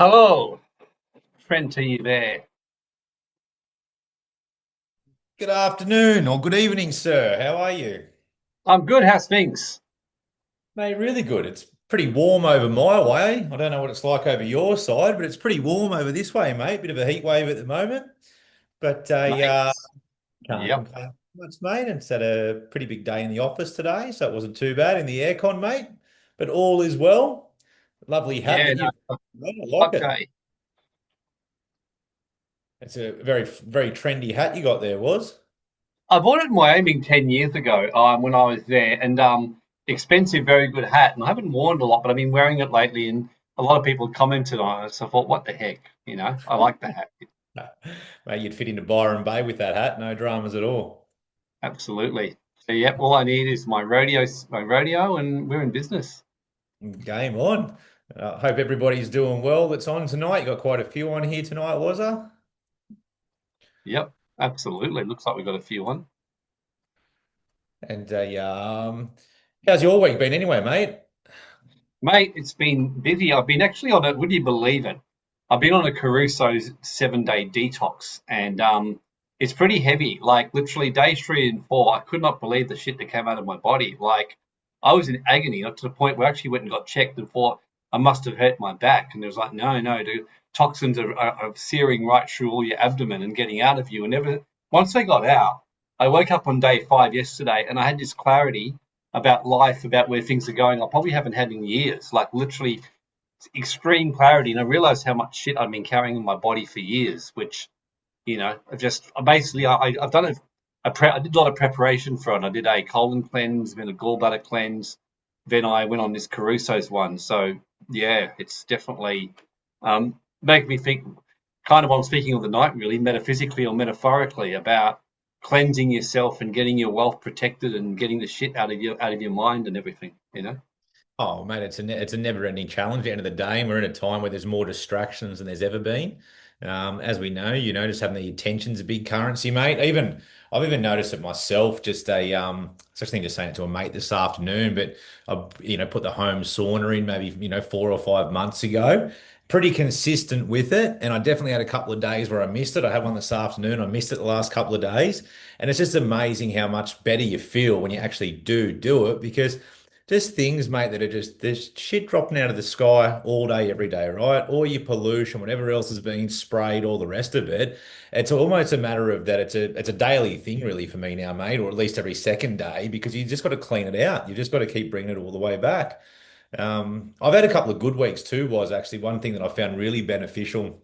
Hello, friend to you there. Good afternoon or good evening, sir. How are you? I'm good. How's things? Mate, really good. It's pretty warm over my way. I don't know what it's like over your side, but it's pretty warm over this way, mate. Bit of a heat wave at the moment, but I Mate. can't Yep. complain much, mate. It's had a pretty big day in the office today, so it wasn't too bad in the aircon, mate. But all is well. Lovely hat Yeah, that you've no, made. I like hot it. day. It's a very trendy hat you got there, was. I bought it in Wyoming 10 years ago when I was there, and expensive, very good hat. And I haven't worn it a lot, but I've been wearing it lately, and a lot of people commented on it. So I thought, what the heck? I like the hat. Mate, you'd fit into Byron Bay with that hat, no dramas at all. Absolutely. So, yep, all I need is my rodeo, and we're in business. Game on. Hope everybody's doing well that's on tonight. You got quite a few on here tonight, was there? Yep, absolutely. Looks like we've got a few on. And how's your week been anyway, mate? Mate, it's been busy. I've been actually on it. Would you believe it? I've been on a Caruso's 7 day detox, and it's pretty heavy. Like literally days 3 and 4, I could not believe the shit that came out of my body. Like I was in agony, not to the point where I actually went and got checked and thought I must have hurt my back. And it was like, no, no, dude, toxins are searing right through all your abdomen and getting out of you. And never once they got out, I woke up on day 5 yesterday, and I had this clarity about life, about where things are going, I probably haven't had in years. Like literally extreme clarity. And I realized how much shit I've been carrying in my body for years, which, I've done it. I did a lot of preparation for it. I did a colon cleanse, then a gallbladder cleanse. Then I went on this Caruso's one. So yeah, it's definitely make me think kind of what I'm speaking of the night, really, metaphysically or metaphorically, about cleansing yourself and getting your wealth protected and getting the shit out of your mind and everything. Oh, mate, it's a never-ending challenge at the end of the day, and we're in a time where there's more distractions than there's ever been. As we know, just having the attention's a big currency, mate. I've even noticed it myself. Just such thing just saying it to a mate this afternoon, but I put the home sauna in maybe 4 or 5 months ago. Pretty consistent with it, and I definitely had a couple of days where I missed it. I had one this afternoon. I missed it the last couple of days, and it's just amazing how much better you feel when you actually do it because. Just things, mate, that are just there's shit dropping out of the sky all day, every day, right? All your pollution, whatever else is being sprayed, all the rest of it. It's almost a matter of that. It's a daily thing, really, for me now, mate, or at least every second day, because you just got to clean it out. You just got to keep bringing it all the way back. I've had a couple of good weeks too. Was actually one thing that I found really beneficial.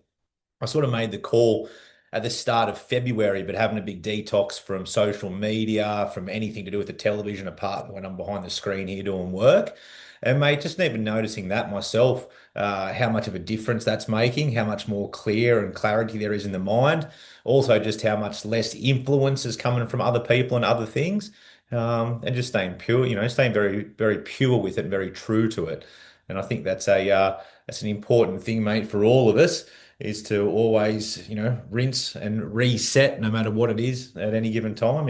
I sort of made the call at the start of February, but having a big detox from social media, from anything to do with the television, apart when I'm behind the screen here doing work. And mate, just even noticing that myself, how much of a difference that's making, how much more clear and clarity there is in the mind. Also, just how much less influence is coming from other people and other things. And just staying pure, staying very, very pure with it, and very true to it. And I think that's an important thing, mate, for all of us is to always, rinse and reset no matter what it is at any given time.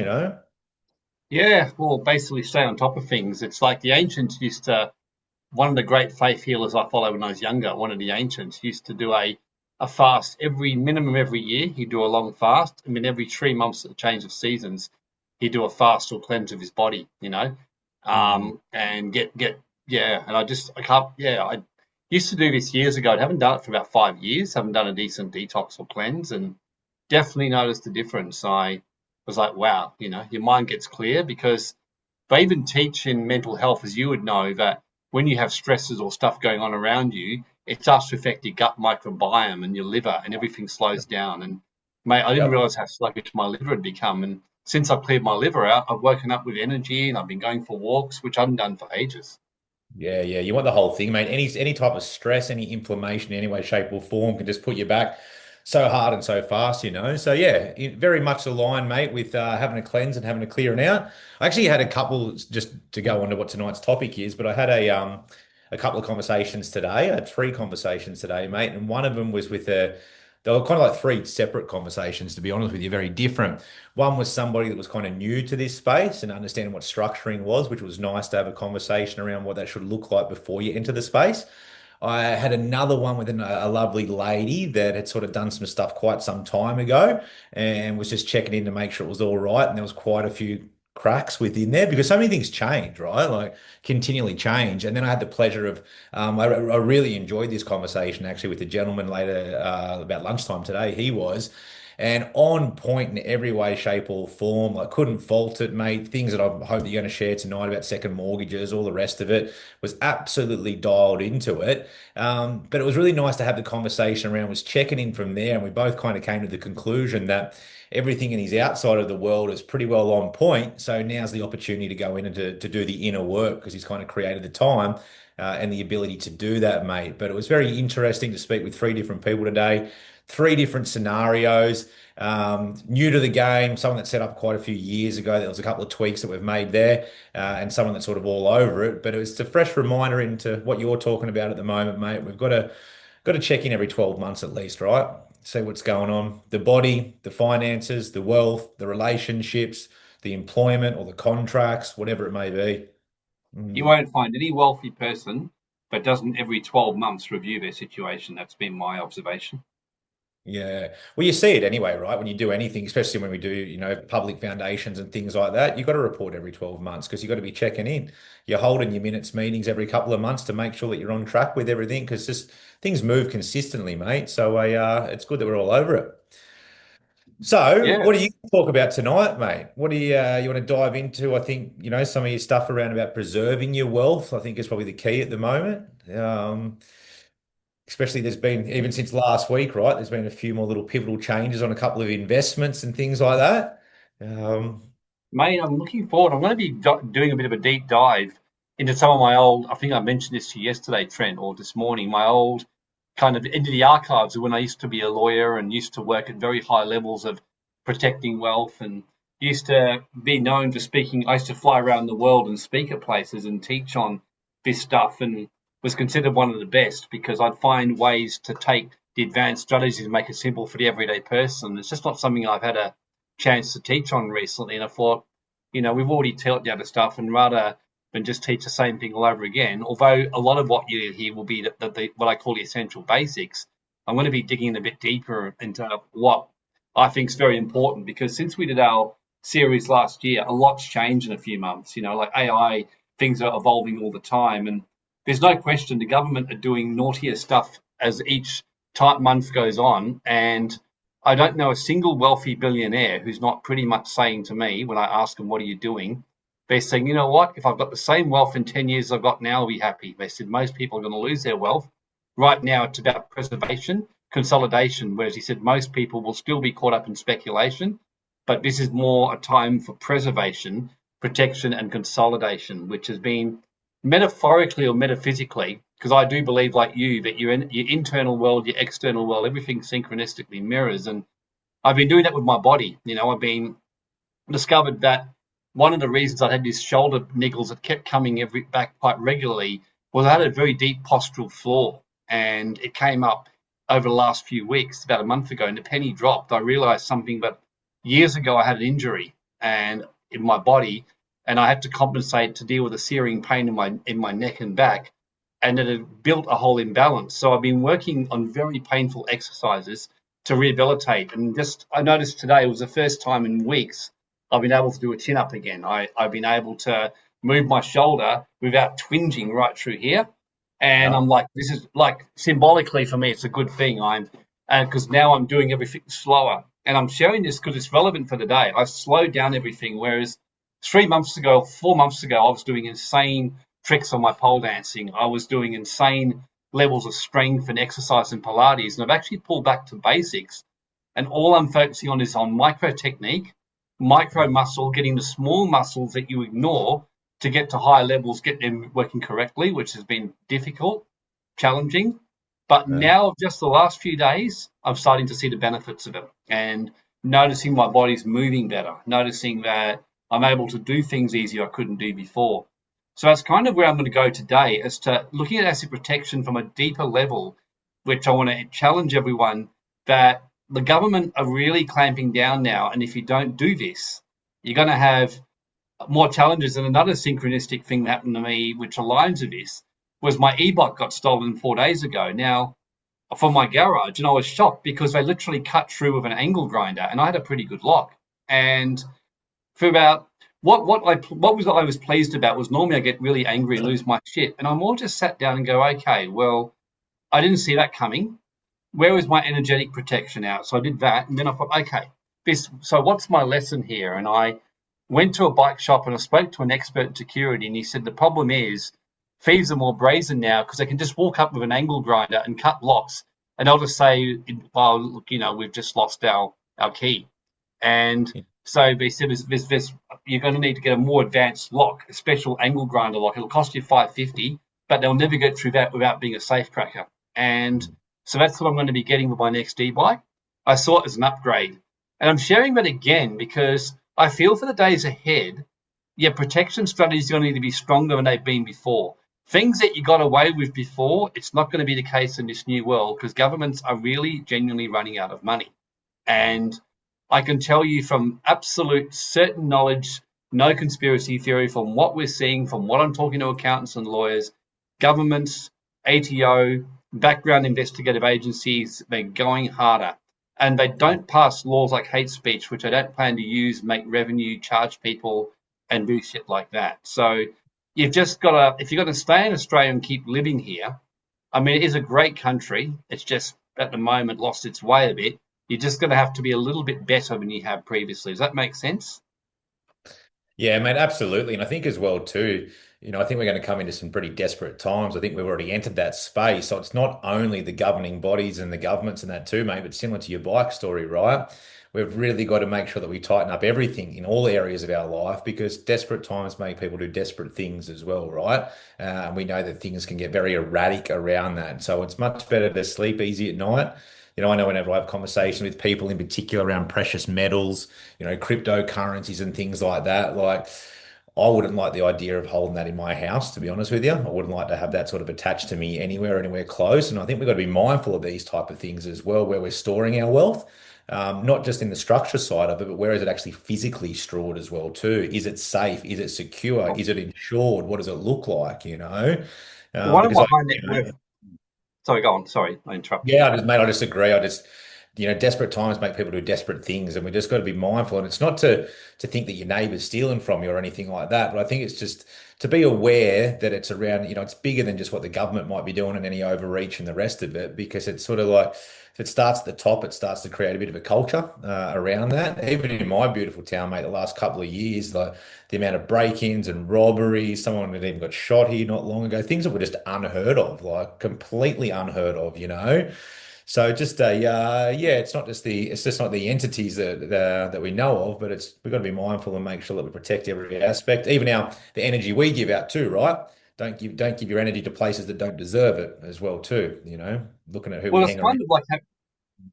Yeah, well, basically stay on top of things. It's like the ancients used to. One of the great faith healers I followed when I was younger, one of the ancients used to do a fast every minimum every year. He'd do a long fast, and then every 3 months at the change of seasons, he'd do a fast or cleanse of his body. Mm. And get yeah. And I can't yeah. I used to do this years ago. I haven't done it for about 5 years. Haven't done a decent detox or cleanse, and definitely noticed the difference. I was like, wow, your mind gets clear because they even teach in mental health, as you would know, that when you have stresses or stuff going on around you, it starts to affect your gut microbiome and your liver, and everything slows down. And mate, I didn't Yep. realize how sluggish my liver had become. And since I cleared my liver out, I've woken up with energy and I've been going for walks, which I haven't done for ages. Yeah, yeah. You want the whole thing, mate. Any type of stress, any inflammation in any way, shape, or form can just put you back so hard and so fast. So yeah, very much aligned, mate, with having a cleanse and having a clearing out. I actually had a couple just to go on to what tonight's topic is, but I had a couple of conversations today. I had three conversations today, mate, and one of them was with a they were kind of like three separate conversations, to be honest with you, very different. One was somebody that was kind of new to this space and understanding what structuring was, which was nice to have a conversation around what that should look like before you enter the space. I had another one with a lovely lady that had sort of done some stuff quite some time ago and was just checking in to make sure it was all right. And there was quite a few cracks within there because so many things change, right? Like continually change. And then I had the pleasure of, I really enjoyed this conversation actually with the gentleman later about lunchtime today. He was. And on point in every way, shape, or form. Like, couldn't fault it, mate. Things that I hope that you're going to share tonight about second mortgages, all the rest of it was absolutely dialed into it. But it was really nice to have the conversation around, was checking in from there. And we both kind of came to the conclusion that everything in his outside of the world is pretty well on point. So now's the opportunity to go in and to do the inner work because he's kind of created the time. And the ability to do that, mate. But it was very interesting to speak with three different people today, three different scenarios. New to the game, someone that set up quite a few years ago. There was a couple of tweaks that we've made there, and someone that's sort of all over it. But it was a fresh reminder into what you're talking about at the moment, mate. We've got to check in every 12 months at least, right? See what's going on. The body, the finances, the wealth, the relationships, the employment or the contracts, whatever it may be. You Mm. won't find any wealthy person that doesn't every 12 months review their situation. That's been my observation. Yeah. Well, you see it anyway, right? When you do anything, especially when we do, public foundations and things like that, you've got to report every 12 months because you've got to be checking in. You're holding your minutes meetings every couple of months to make sure that you're on track with everything because just things move consistently, mate. So it's good that we're all over it. So, Yeah, what do you talk about tonight, mate? What do you want to dive into? I think, some of your stuff around about preserving your wealth, I think is probably the key at the moment. Especially there's been, even since last week, right? There's been a few more little pivotal changes on a couple of investments and things like that. Um, mate, I'm looking forward. I'm going to be doing a bit of a deep dive into some of my old, I think I mentioned this to you yesterday, Trent, or this morning, my old kind of into the archives of when I used to be a lawyer and used to work at very high levels of protecting wealth and used to be known for speaking. I used to fly around the world and speak at places and teach on this stuff and was considered one of the best because I'd find ways to take the advanced strategies and make it simple for the everyday person. It's just not something I've had a chance to teach on recently. And I thought, we've already taught the other stuff, and rather than just teach the same thing all over again, although a lot of what you hear will be what I call the essential basics, I'm going to be digging a bit deeper into what I think is very important because since we did our series last year, a lot's changed in a few months. Like AI, things are evolving all the time, and there's no question the government are doing naughtier stuff as each month goes on, and I don't know a single wealthy billionaire who's not pretty much saying to me when I ask them, what are you doing? They're saying, you know what? If I've got the same wealth in 10 years I've got now, I'll be happy. They said most people are going to lose their wealth. Right now, it's about preservation, consolidation, whereas he said most people will still be caught up in speculation. But this is more a time for preservation, protection, and consolidation, which has been metaphorically or metaphysically, because I do believe, like you, that your internal world, your external world, everything synchronistically mirrors. And I've been doing that with my body. I've been discovered that one of the reasons I had these shoulder niggles that kept coming every back quite regularly was I had a very deep postural flaw, and it came up over the last few weeks, about a month ago, and the penny dropped. I realized something that years ago I had an injury and in my body, and I had to compensate to deal with a searing pain in my neck and back, and it had built a whole imbalance. So I've been working on very painful exercises to rehabilitate, and just I noticed today was the first time in weeks I've been able to do a chin up again. I've been able to move my shoulder without twinging right through here. And yeah. I'm like, this is like symbolically for me, it's a good thing. Because now I'm doing everything slower. And I'm sharing this because it's relevant for the day. I've slowed down everything. Whereas 3 months ago, 4 months ago, I was doing insane tricks on my pole dancing. I was doing insane levels of strength and exercise and Pilates. And I've actually pulled back to basics. And all I'm focusing on is on micro technique, micro muscle, getting the small muscles that you ignore to get to higher levels, get them working correctly, which has been difficult, challenging. But Yeah. now, just the last few days, I'm starting to see the benefits of it and noticing my body's moving better, noticing that I'm able to do things easier I couldn't do before. So that's kind of where I'm going to go today, as to looking at asset protection from a deeper level, which I want to challenge everyone that the government are really clamping down now. And if you don't do this, you're going to have more challenges. And another synchronistic thing that happened to me, which aligns with this, was my e-bike got stolen 4 days ago. Now, from my garage, and I was shocked because they literally cut through with an angle grinder, and I had a pretty good lock. And for about what I was pleased about was normally I get really angry and lose my shit, and I more just sat down and go, okay, well, I didn't see that coming. Where was my energetic protection out? So I did that, and then I thought, okay, this. So what's my lesson here? And I went to a bike shop and I spoke to an expert in security, and he said the problem is thieves are more brazen now because they can just walk up with an angle grinder and cut locks, and they'll just say, "Well, look, we've just lost our key." And so they said, you're going to need to get a more advanced lock, a special angle grinder lock. It'll cost you $550, but they'll never get through that without being a safe cracker. And so that's what I'm going to be getting with my next e-bike. I saw it as an upgrade. And I'm sharing that again because I feel for the days ahead, your protection strategies are going to need to be stronger than they've been before. Things that you got away with before, it's not going to be the case in this new world because governments are really genuinely running out of money. And I can tell you from absolute certain knowledge, no conspiracy theory, from what we're seeing, from what I'm talking to accountants and lawyers, governments, ATO, background investigative agencies, they're going harder. And they don't pass laws like hate speech, which I don't plan to use, make revenue, charge people, and do shit like that. So you've just got to, if you're going to stay in Australia and keep living here, I mean, it is a great country. It's just at the moment lost its way a bit. You're just going to have to be a little bit better than you have previously. Does that make sense? Yeah, mate, absolutely. And I think as well too, I think we're going to come into some pretty desperate times. I think we've already entered that space. So it's not only the governing bodies and the governments and that too, mate, but similar to your bike story, right? We've really got to make sure that we tighten up everything in all areas of our life because desperate times make people do desperate things as well, right? And we know that things can get very erratic around that. So it's much better to sleep easy at night. I know whenever I have conversations with people in particular around precious metals, cryptocurrencies and things like that, like I wouldn't like the idea of holding that in my house, to be honest with you. I wouldn't like to have that sort of attached to me anywhere close. And I think we've got to be mindful of these type of things as well, where we're storing our wealth. Not just in the structure side of it, but where is it actually physically stored as well too? Is it safe? Is it secure? Is it insured? What does it look like? One of Because my high net worth. Sorry, go on. Sorry, I interrupted you. yeah, I just agree. Desperate times make people do desperate things, and we just got to be mindful. And it's not to think that your neighbour's stealing from you or anything like that, but I think it's just to be aware that it's around, it's bigger than just what the government might be doing and any overreach and the rest of it, because it's sort of like if it starts at the top, it starts to create a bit of a culture around that. Even in my beautiful town, mate, the last couple of years, like the amount of break-ins and robberies, someone had even got shot here not long ago, things that were just unheard of, like completely unheard of. So just yeah, it's just not the entities that we know of, but we've got to be mindful and make sure that we protect every aspect, even the energy we give out too, right? Don't give your energy to places that don't deserve it as well too. Looking at who Well, we it's hang around. kind of like,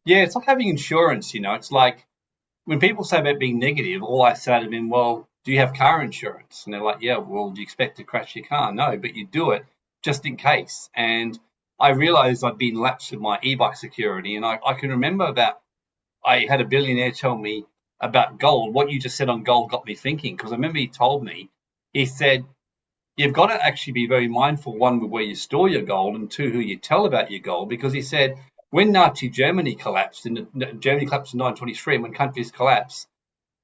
yeah, it's like having insurance. It's like when people say about being negative, all I say to them, well, do you have car insurance? And they're like, yeah, well, do you expect to crash your car? No, but you do it just in case. And I realized I'd been lapsed with my e-bike security, and I can remember that I had a billionaire tell me about gold. What you just said on gold got me thinking because I remember he told me, he said, you've got to actually be very mindful, one, with where you store your gold, and two, who you tell about your gold, because he said when Nazi Germany collapsed, and Germany collapsed in 1923, and when countries collapse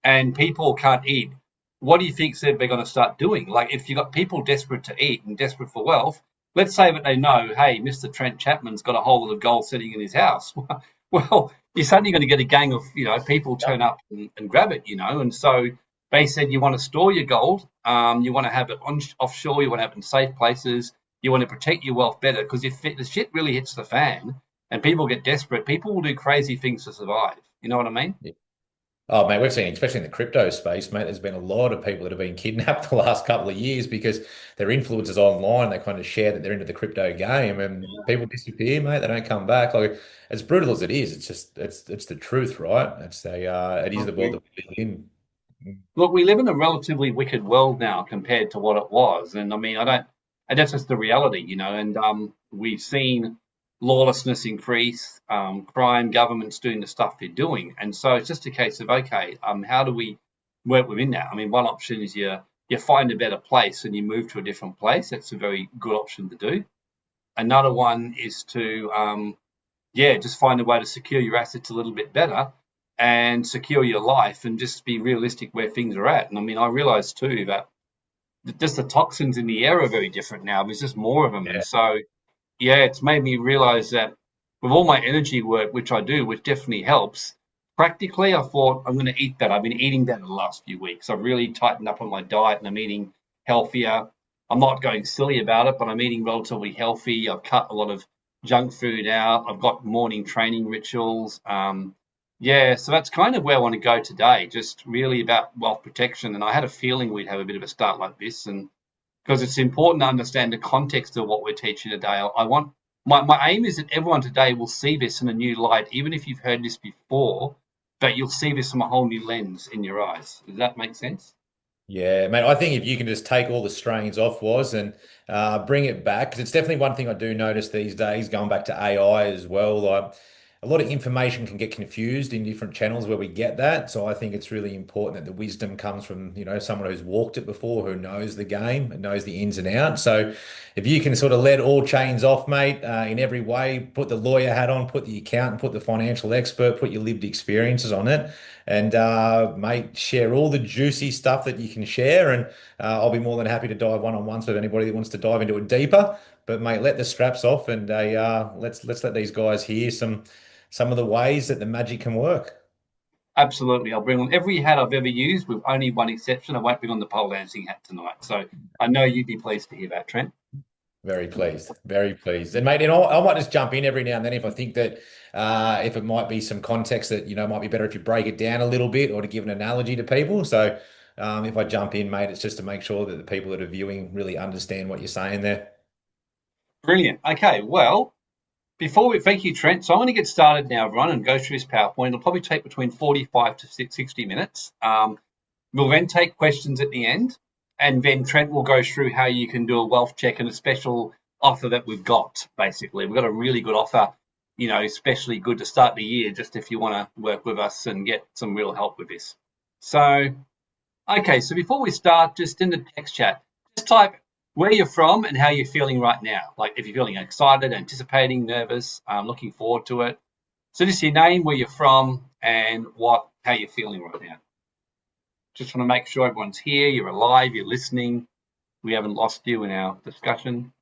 and people can't eat, what do you think they're going to start doing? Like if you've got people desperate to eat and desperate for wealth, let's say that they know, hey, Mr. Trent Chapman's got a whole lot of gold sitting in his house. Well, you're suddenly going to get a gang of people turn up and grab it. And so they said you want to store your gold, you want to have it offshore, you want to have it in safe places, you want to protect your wealth better because if the shit really hits the fan and people get desperate, people will do crazy things to survive. You know what I mean? Oh, mate, we've seen, especially in the crypto space, mate, there's been a lot of people that have been kidnapped the last couple of years because they're influencers online. They kind of share that they're into the crypto game and people disappear, mate. They don't come back. Like, as brutal as it is, it's the truth, right? It is the world that we live in. Look, we live in a relatively wicked world now compared to what it was, and I mean, and that's just the reality. And we've seen lawlessness increase, crime, governments doing the stuff they're doing, and so it's just a case of okay, how do we work within that? I mean, one option is you you find a better place and you move to a different place. That's a very good option to do. Another one is to, just find a way to secure your assets a little bit better and secure your life and just be realistic where things are at. And I mean, I realize too that just the toxins in the air are very different now. There's just more of them. And Yeah. so, yeah, it's made me realize that with all my energy work, which I do, which definitely helps, practically I thought I'm going to eat better. I've been eating better the last few weeks. I've really tightened up on my diet and I'm eating healthier. I'm not going silly about it, but I'm eating relatively healthy. I've cut a lot of junk food out. I've got morning training rituals. So that's kind of where I want to go today, just really about wealth protection. And I had a feeling we'd have a bit of a start like this. And because it's important to understand the context of what we're teaching today. I want my aim is that everyone today will see this in a new light, even if you've heard this before, but you'll see this from a whole new lens in your eyes. Does that make sense? Yeah, mate. I think if you can just take all the strains off and bring it back, because it's definitely one thing I do notice these days, going back to AI as well. Like a lot of information can get confused in different channels where we get that. So I think it's really important that the wisdom comes from, someone who's walked it before, who knows the game and knows the ins and outs. So if you can sort of let all chains off, mate, in every way, put the lawyer hat on, put the accountant, put the financial expert, put your lived experiences on it and mate, share all the juicy stuff that you can share. And I'll be more than happy to dive one-on-ones with anybody that wants to dive into it deeper. But mate, let the straps off and let's let these guys hear some of the ways that the magic can work. Absolutely. I'll bring on every hat I've ever used, with only one exception. I won't bring on the pole dancing hat tonight. So I know you'd be pleased to hear that, Trent. Very pleased, very pleased. And mate, I might just jump in every now and then if I think that if it might be some context that might be better if you break it down a little bit or to give an analogy to people. So if I jump in, mate, it's just to make sure that the people that are viewing really understand what you're saying there. Brilliant. Okay, well, thank you, Trent. So I'm going to get started now, everyone, and go through this PowerPoint. It'll probably take between 45 to 60 minutes. We'll then take questions at the end, and then Trent will go through how you can do a wealth check and a special offer that we've got, basically. We've got a really good offer, especially good to start the year, just if you want to work with us and get some real help with this. So, okay, so before we start, just in the text chat, just type where you're from and how you're feeling right now. Like if you're feeling excited, anticipating, nervous, looking forward to it. So just your name, where you're from, and how you're feeling right now. Just want to make sure everyone's here, you're alive, you're listening. We haven't lost you in our discussion.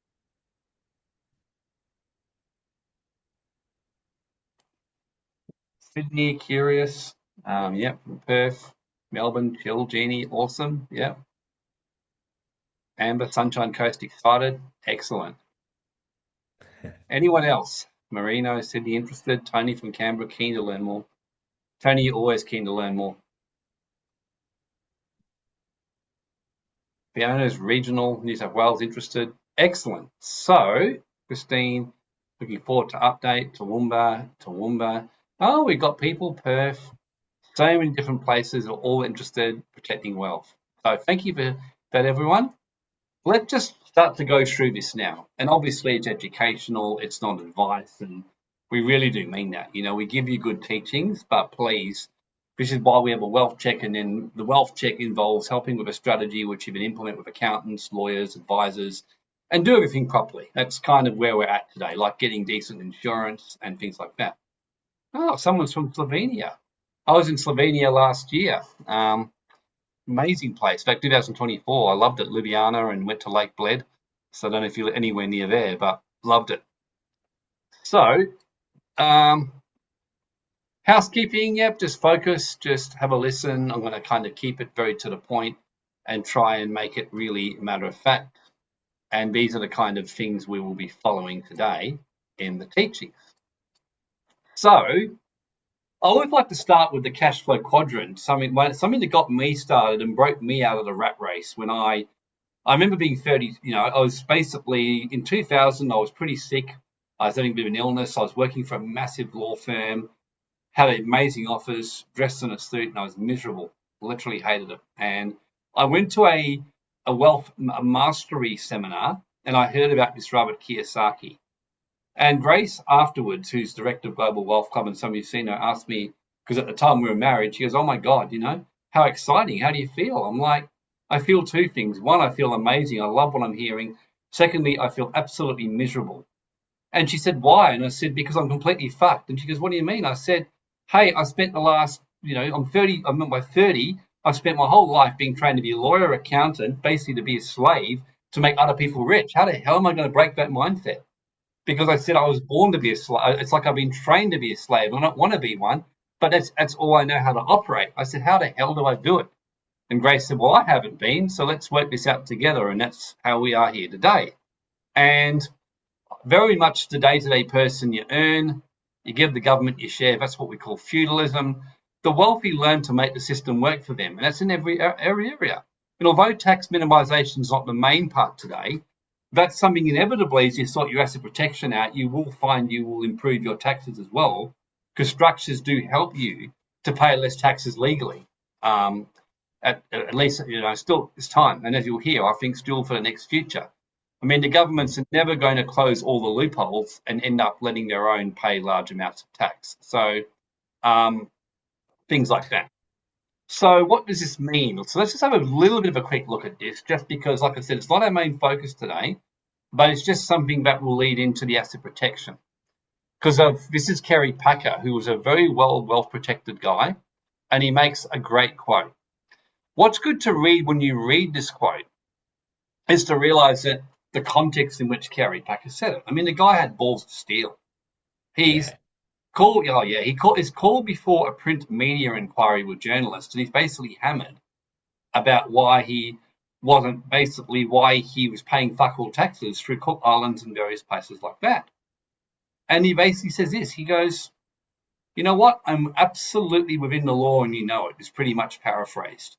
Sydney, curious. Yep, from Perth. Melbourne, chill, Jeannie, awesome. Yep. Amber, Sunshine Coast, excited. Excellent. Anyone else? Marino, Sydney, interested. Tony from Canberra, keen to learn more. Tony, you're always keen to learn more. Fiona's regional, New South Wales, interested. Excellent. So, Christine, looking forward to update. Toowoomba. Oh, we've got people, Perth. So many different places are all interested, protecting wealth. So thank you for that, everyone. Let's just start to go through this now. And obviously it's educational, it's not advice, and we really do mean that. We give you good teachings, but please, this is why we have a wealth check, and then the wealth check involves helping with a strategy which you can implement with accountants, lawyers, advisors, and do everything properly. That's kind of where we're at today, like getting decent insurance and things like that. Oh, someone's from Slovenia. I was in Slovenia last year. Amazing place. In fact, 2024, I loved it. Ljubljana, and went to Lake Bled. So I don't know if you're anywhere near there, but loved it. So, housekeeping, yep, just focus, just have a listen. I'm going to kind of keep it very to the point and try and make it really matter of fact. And these are the kind of things we will be following today in the teachings. So, I always like to start with the cash flow quadrant, something that got me started and broke me out of the rat race. When I remember being 30, I was basically in 2000, I was pretty sick. I was having a bit of an illness. I was working for a massive law firm, had amazing offers, dressed in a suit, and I was miserable. Literally hated it. And I went to a wealth mastery seminar, and I heard about this Robert Kiyosaki. And Grace afterwards, who's director of Global Wealth Club, and some of you seen her, asked me, because at the time we were married, she goes, "Oh my God, how exciting, how do you feel?" I'm like, I feel two things. One, I feel amazing. I love what I'm hearing. Secondly, I feel absolutely miserable. And she said, why? And I said, because I'm completely fucked. And she goes, what do you mean? I said, hey, I spent the last, I'm 30, I'm at my 30. I spent my whole life being trained to be a lawyer, accountant, basically to be a slave, to make other people rich. How the hell am I going to break that mindset? Because I said I was born to be a slave. It's like I've been trained to be a slave. I don't want to be one, but that's all I know how to operate. I said, how the hell do I do it? And Grace said, well, I haven't been, so let's work this out together. And that's how we are here today. And very much the day-to-day person, you earn, you give the government your share. That's what we call feudalism. The wealthy learn to make the system work for them, and that's in every area. And although tax minimisation is not the main part today, that's something inevitably as you sort your asset protection out, you will find you will improve your taxes as well, because structures do help you to pay less taxes legally. At least, still this time. And as you'll hear, I think still for the next future. I mean, the governments are never going to close all the loopholes and end up letting their own pay large amounts of tax. So things like that. So what does this mean? So let's just have a little bit of a quick look at this, just because, like I said, it's not our main focus today, but it's just something that will lead into the asset protection. Because this is Kerry Packer, who was a very wealth-protected guy, and he makes a great quote. What's good to read when you read this quote is to realize that the context in which Kerry Packer said it. I mean, the guy had balls of steel. He's called, he's called before a print media inquiry with journalists, and he's basically hammered about why he was paying fuck all taxes through Cook Islands and various places like that. And he basically says this, he goes, you know what, I'm absolutely within the law and you know it, is pretty much paraphrased.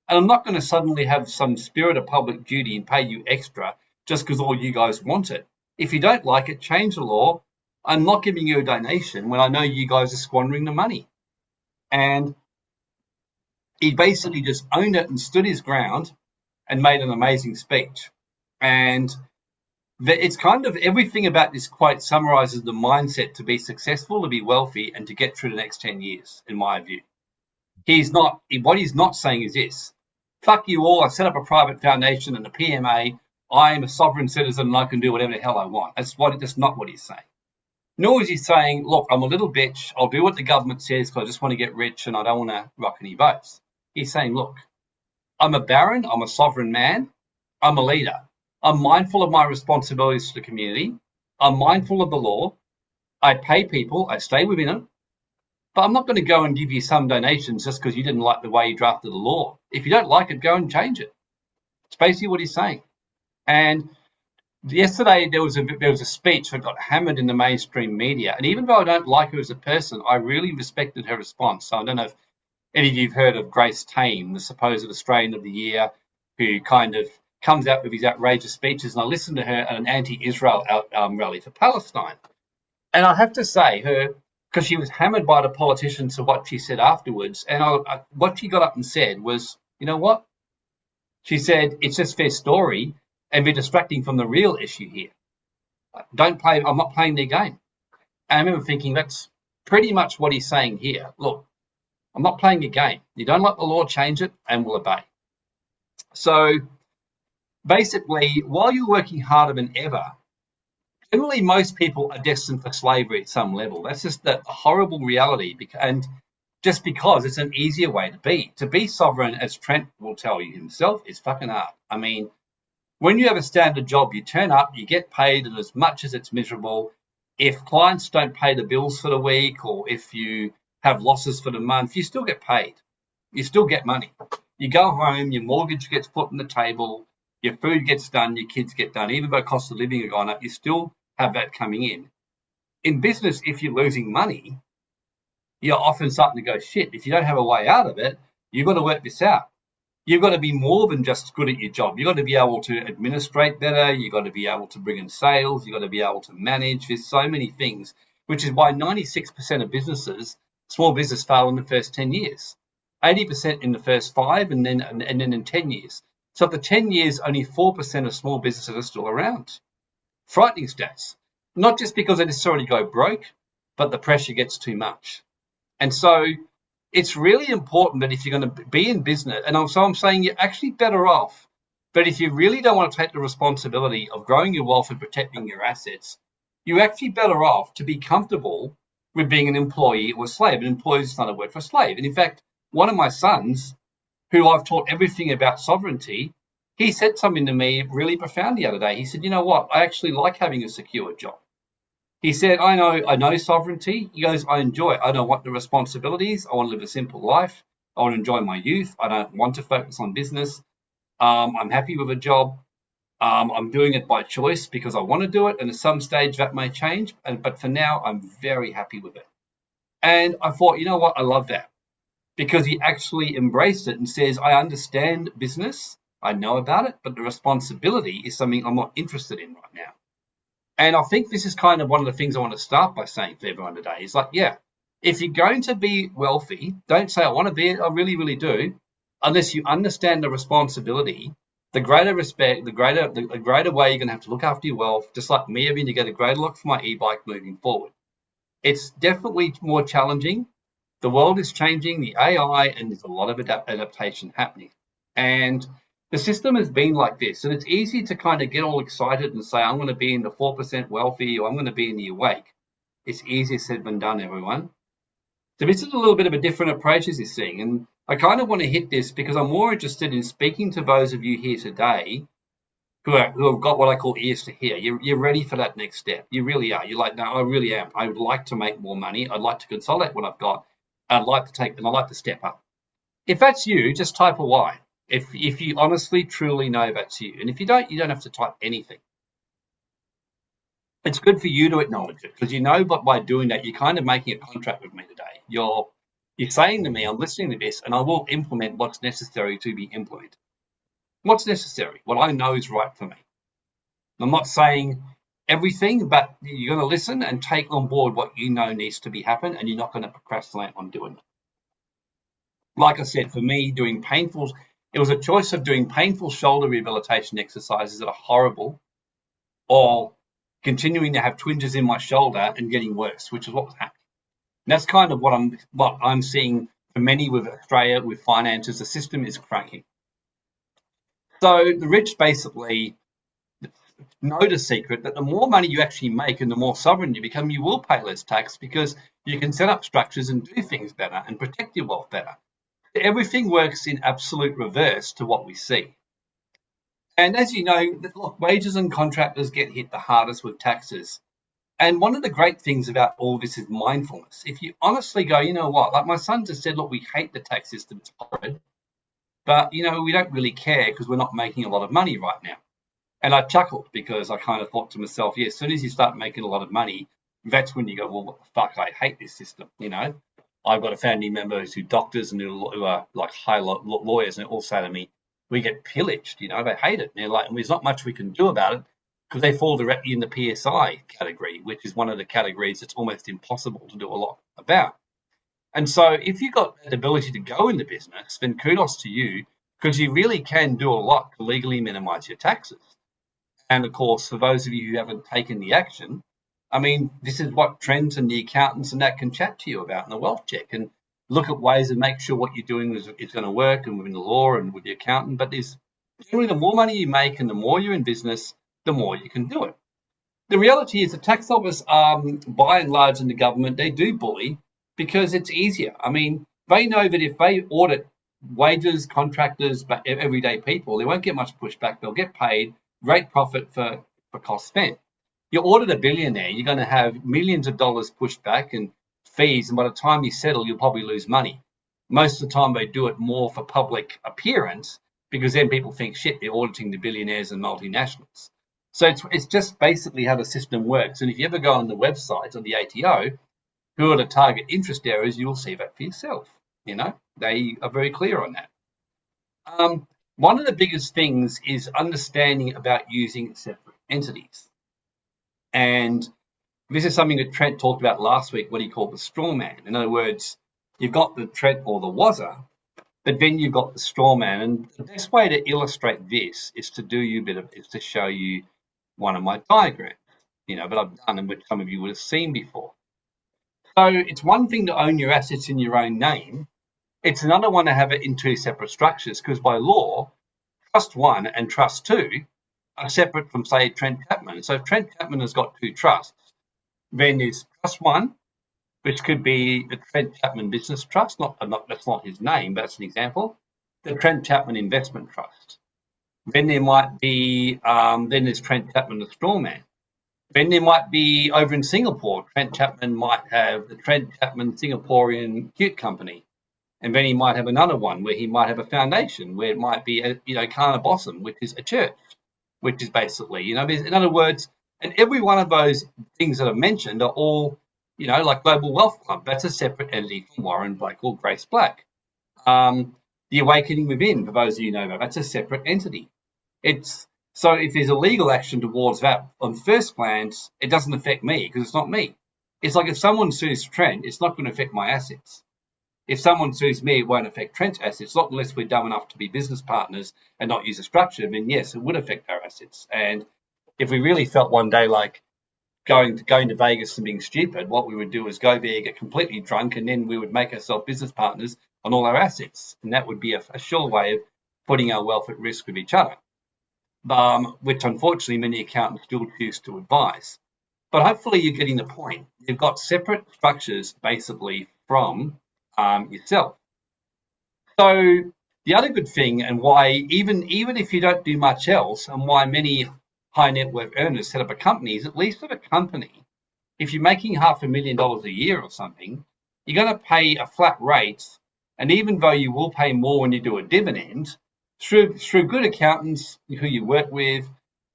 And I'm not going to suddenly have some spirit of public duty and pay you extra just because all you guys want it. If you don't like it, change the law. I'm not giving you a donation when I know you guys are squandering the money. And he basically just owned it and stood his ground and made an amazing speech. And it's kind of everything about this quote summarizes the mindset to be successful, to be wealthy, and to get through the next 10 years, in my view. What he's not saying is this. Fuck you all, I set up a private foundation and a PMA. I am a sovereign citizen and I can do whatever the hell I want. That's not what he's saying. Nor is he saying, look, I'm a little bitch. I'll do what the government says because I just want to get rich and I don't want to rock any boats. He's saying, look, I'm a baron. I'm a sovereign man. I'm a leader. I'm mindful of my responsibilities to the community. I'm mindful of the law. I pay people. I stay within it. But I'm not going to go and give you some donations just because you didn't like the way you drafted the law. If you don't like it, go and change it. It's basically what he's saying. And yesterday there was a speech that got hammered in the mainstream media. And even though I don't like her as a person, I really respected her response. So I don't know if any of you have heard of Grace Tame, the supposed Australian of the Year, who kind of comes out with these outrageous speeches. And I listened to her at an anti-Israel rally for Palestine. And I have to say, because she was hammered by the politicians for what she said afterwards. And what she got up and said was, you know what? She said, it's just their story and they're distracting from the real issue here. I'm not playing their game. And I remember thinking that's pretty much what he's saying here. Look, I'm not playing your game. You don't like the law, change it and we'll obey. So basically, while you're working harder than ever, generally, most people are destined for slavery at some level. That's just the horrible reality. And just because it's an easier way to be. To be sovereign, as Trent will tell you himself, is fucking hard. I mean, when you have a standard job, you turn up, you get paid, and as much as it's miserable, if clients don't pay the bills for the week or if you have losses for the month, you still get paid. You still get money. You go home, your mortgage gets put on the table, your food gets done, your kids get done. Even though cost of living have gone up, you still have that coming in. In business, if you're losing money, you're often starting to go, shit, if you don't have a way out of it, you've got to work this out. You've got to be more than just good at your job. You've got to be able to administrate better. You've got to be able to bring in sales. You've got to be able to manage. There's so many things, which is why 96% of businesses, small business, fail in the first 10 years, 80% in the first 5, and then in 10 years. So after 10 years, only 4% of small businesses are still around. Frightening stats. Not just because they necessarily go broke, but the pressure gets too much. And so it's really important that if you're going to be in business, and I'm saying you're actually better off, but if you really don't want to take the responsibility of growing your wealth and protecting your assets, you're actually better off to be comfortable with being an employee or a slave. An employee is not a word for a slave. And in fact, one of my sons, who I've taught everything about sovereignty, he said something to me really profound the other day. He said, you know what? I actually like having a secure job. He said, I know sovereignty. He goes, I enjoy it. I don't want the responsibilities. I want to live a simple life. I want to enjoy my youth. I don't want to focus on business. I'm happy with a job. I'm doing it by choice because I want to do it. And at some stage that may change. But for now, I'm very happy with it. And I thought, you know what? I love that because he actually embraced it and says, I understand business. I know about it, but the responsibility is something I'm not interested in right now. And I think this is kind of one of the things I want to start by saying to everyone today is like, yeah, if you're going to be wealthy, don't say, I want to be it. I really, really do. Unless you understand the responsibility, the greater respect, the greater way you're going to have to look after your wealth, just like me having to get a greater look for my e-bike moving forward. It's definitely more challenging. The world is changing, the AI, and there's a lot of adaptation happening. And the system has been like this, and it's easy to kind of get all excited and say, I'm going to be in the 4% wealthy, or I'm going to be in the awake. It's easier said than done, everyone. So this is a little bit of a different approach as you're seeing, and I kind of want to hit this because I'm more interested in speaking to those of you here today who have got what I call ears to hear. You're ready for that next step. You really are. You're like, no, I really am. I would like to make more money. I'd like to consolidate what I've got. I'd like to step up. If that's you, just type a Y. If you honestly, truly know that's you. And if you don't have to type anything. It's good for you to acknowledge it because you know, but by doing that, you're kind of making a contract with me today. You're saying to me, I'm listening to this and I will implement what's necessary to be implemented. What's necessary? What I know is right for me. I'm not saying everything, but you're going to listen and take on board what you know needs to be happen, and you're not going to procrastinate on doing it. Like I said, for me, it was a choice of doing painful shoulder rehabilitation exercises that are horrible, or continuing to have twinges in my shoulder and getting worse, which is what was happening. And that's kind of what I'm seeing for many with Australia, with finances. The system is cracking. So the rich basically know the secret that the more money you actually make and the more sovereign you become, you will pay less tax because you can set up structures and do things better and protect your wealth better. Everything works in absolute reverse to what we see. And as you know, look, wages and contractors get hit the hardest with taxes. And one of the great things about all this is mindfulness. If you honestly go, you know what, like my son just said, look, we hate the tax system, it's horrid. But, you know, we don't really care because we're not making a lot of money right now. And I chuckled because I kind of thought to myself, yeah, as soon as you start making a lot of money, that's when you go, well, what the fuck, I hate this system, you know. I've got a family members who doctors and who are like high lawyers, and they all say to me, we get pillaged, you know, they hate it. And they're like, and there's not much we can do about it because they fall directly in the PSI category, which is one of the categories that's almost impossible to do a lot about. And so if you've got that ability to go into business, then kudos to you because you really can do a lot to legally minimize your taxes. And of course, for those of you who haven't taken the action, I mean, this is what Trent and the accountants and that can chat to you about in the wealth check and look at ways and make sure what you're doing is going to work and within the law and with the accountant. But generally, the more money you make and the more you're in business, the more you can do it. The reality is the tax office, by and large in the government, they do bully because it's easier. I mean, they know that if they audit wages, contractors, but everyday people, they won't get much pushback. They'll get paid, great profit for cost spent. You audit a billionaire, you're going to have millions of dollars pushed back and fees, and by the time you settle, you'll probably lose money. Most of the time, they do it more for public appearance because then people think, shit, they're auditing the billionaires and multinationals. So it's just basically how the system works. And if you ever go on the website of the ATO, who are the target interest areas, you'll see that for yourself. You know, they are very clear on that. One of the biggest things is understanding about using separate entities. And this is something that Trent talked about last week, what he called the straw man. In other words, you've got the Trent or the Wazza, but then you've got the straw man. And the best way to illustrate this is to show you one of my diagrams, you know, but I've done and which some of you would have seen before. So it's one thing to own your assets in your own name, It's another one to have it in two separate structures because by law, Trust 1 and Trust 2 are separate from, say, Trent Chapman. So if Trent Chapman has got two trusts, then there's Trust 1, which could be the Trent Chapman Business Trust. That's not his name, but that's an example. The Trent Chapman Investment Trust. Then there might be, then there's Trent Chapman the Strawman. Then there might be over in Singapore, Trent Chapman might have the Trent Chapman Singaporean Cute Company. And then he might have another one where he might have a foundation, where it might be, Kana Bossum, which is a church, which is basically, in other words, and every one of those things that I've mentioned are all, like Global Wealth Club. That's a separate entity from Warren Blake or Grace Black. The Awakening Within, for those of you who know that's a separate entity. So if there's a legal action towards that on first glance, it doesn't affect me because it's not me. It's like if someone sues Trent, it's not going to affect my assets. If someone sues me, it won't affect Trent's assets, not unless we're dumb enough to be business partners and not use a structure. Then yes, it would affect our assets. And if we really felt one day like going to Vegas and being stupid, what we would do is go there, get completely drunk, and then we would make ourselves business partners on all our assets. And that would be a sure way of putting our wealth at risk with each other, which unfortunately many accountants still choose to advise. But hopefully you're getting the point. You've got separate structures basically from yourself. So the other good thing, and why even if you don't do much else, and why many high net worth earners set up a company is, at least with a company, if you're making $500,000 a year or something, you're going to pay a flat rate. And even though you will pay more when you do a dividend, through good accountants who you work with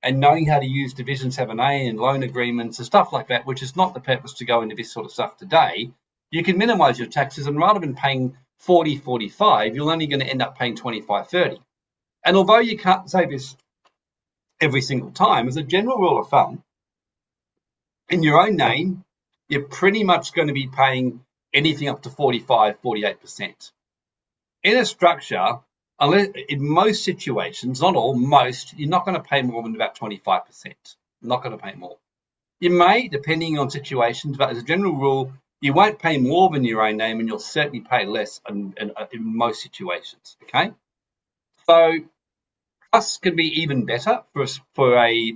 and knowing how to use Division 7A and loan agreements and stuff like that, which is not the purpose to go into this sort of stuff today, you can minimize your taxes, and rather than paying 40, 45, you're only going to end up paying 25, 30. And although you can't say this every single time, as a general rule of thumb, in your own name, you're pretty much going to be paying anything up to 45, 48%. In a structure, unless in most situations, not all, most, you're not going to pay more than about 25%. Not going to pay more. You may, depending on situations, but as a general rule, you won't pay more than your own name, and you'll certainly pay less in most situations. Okay, so trusts can be even better for a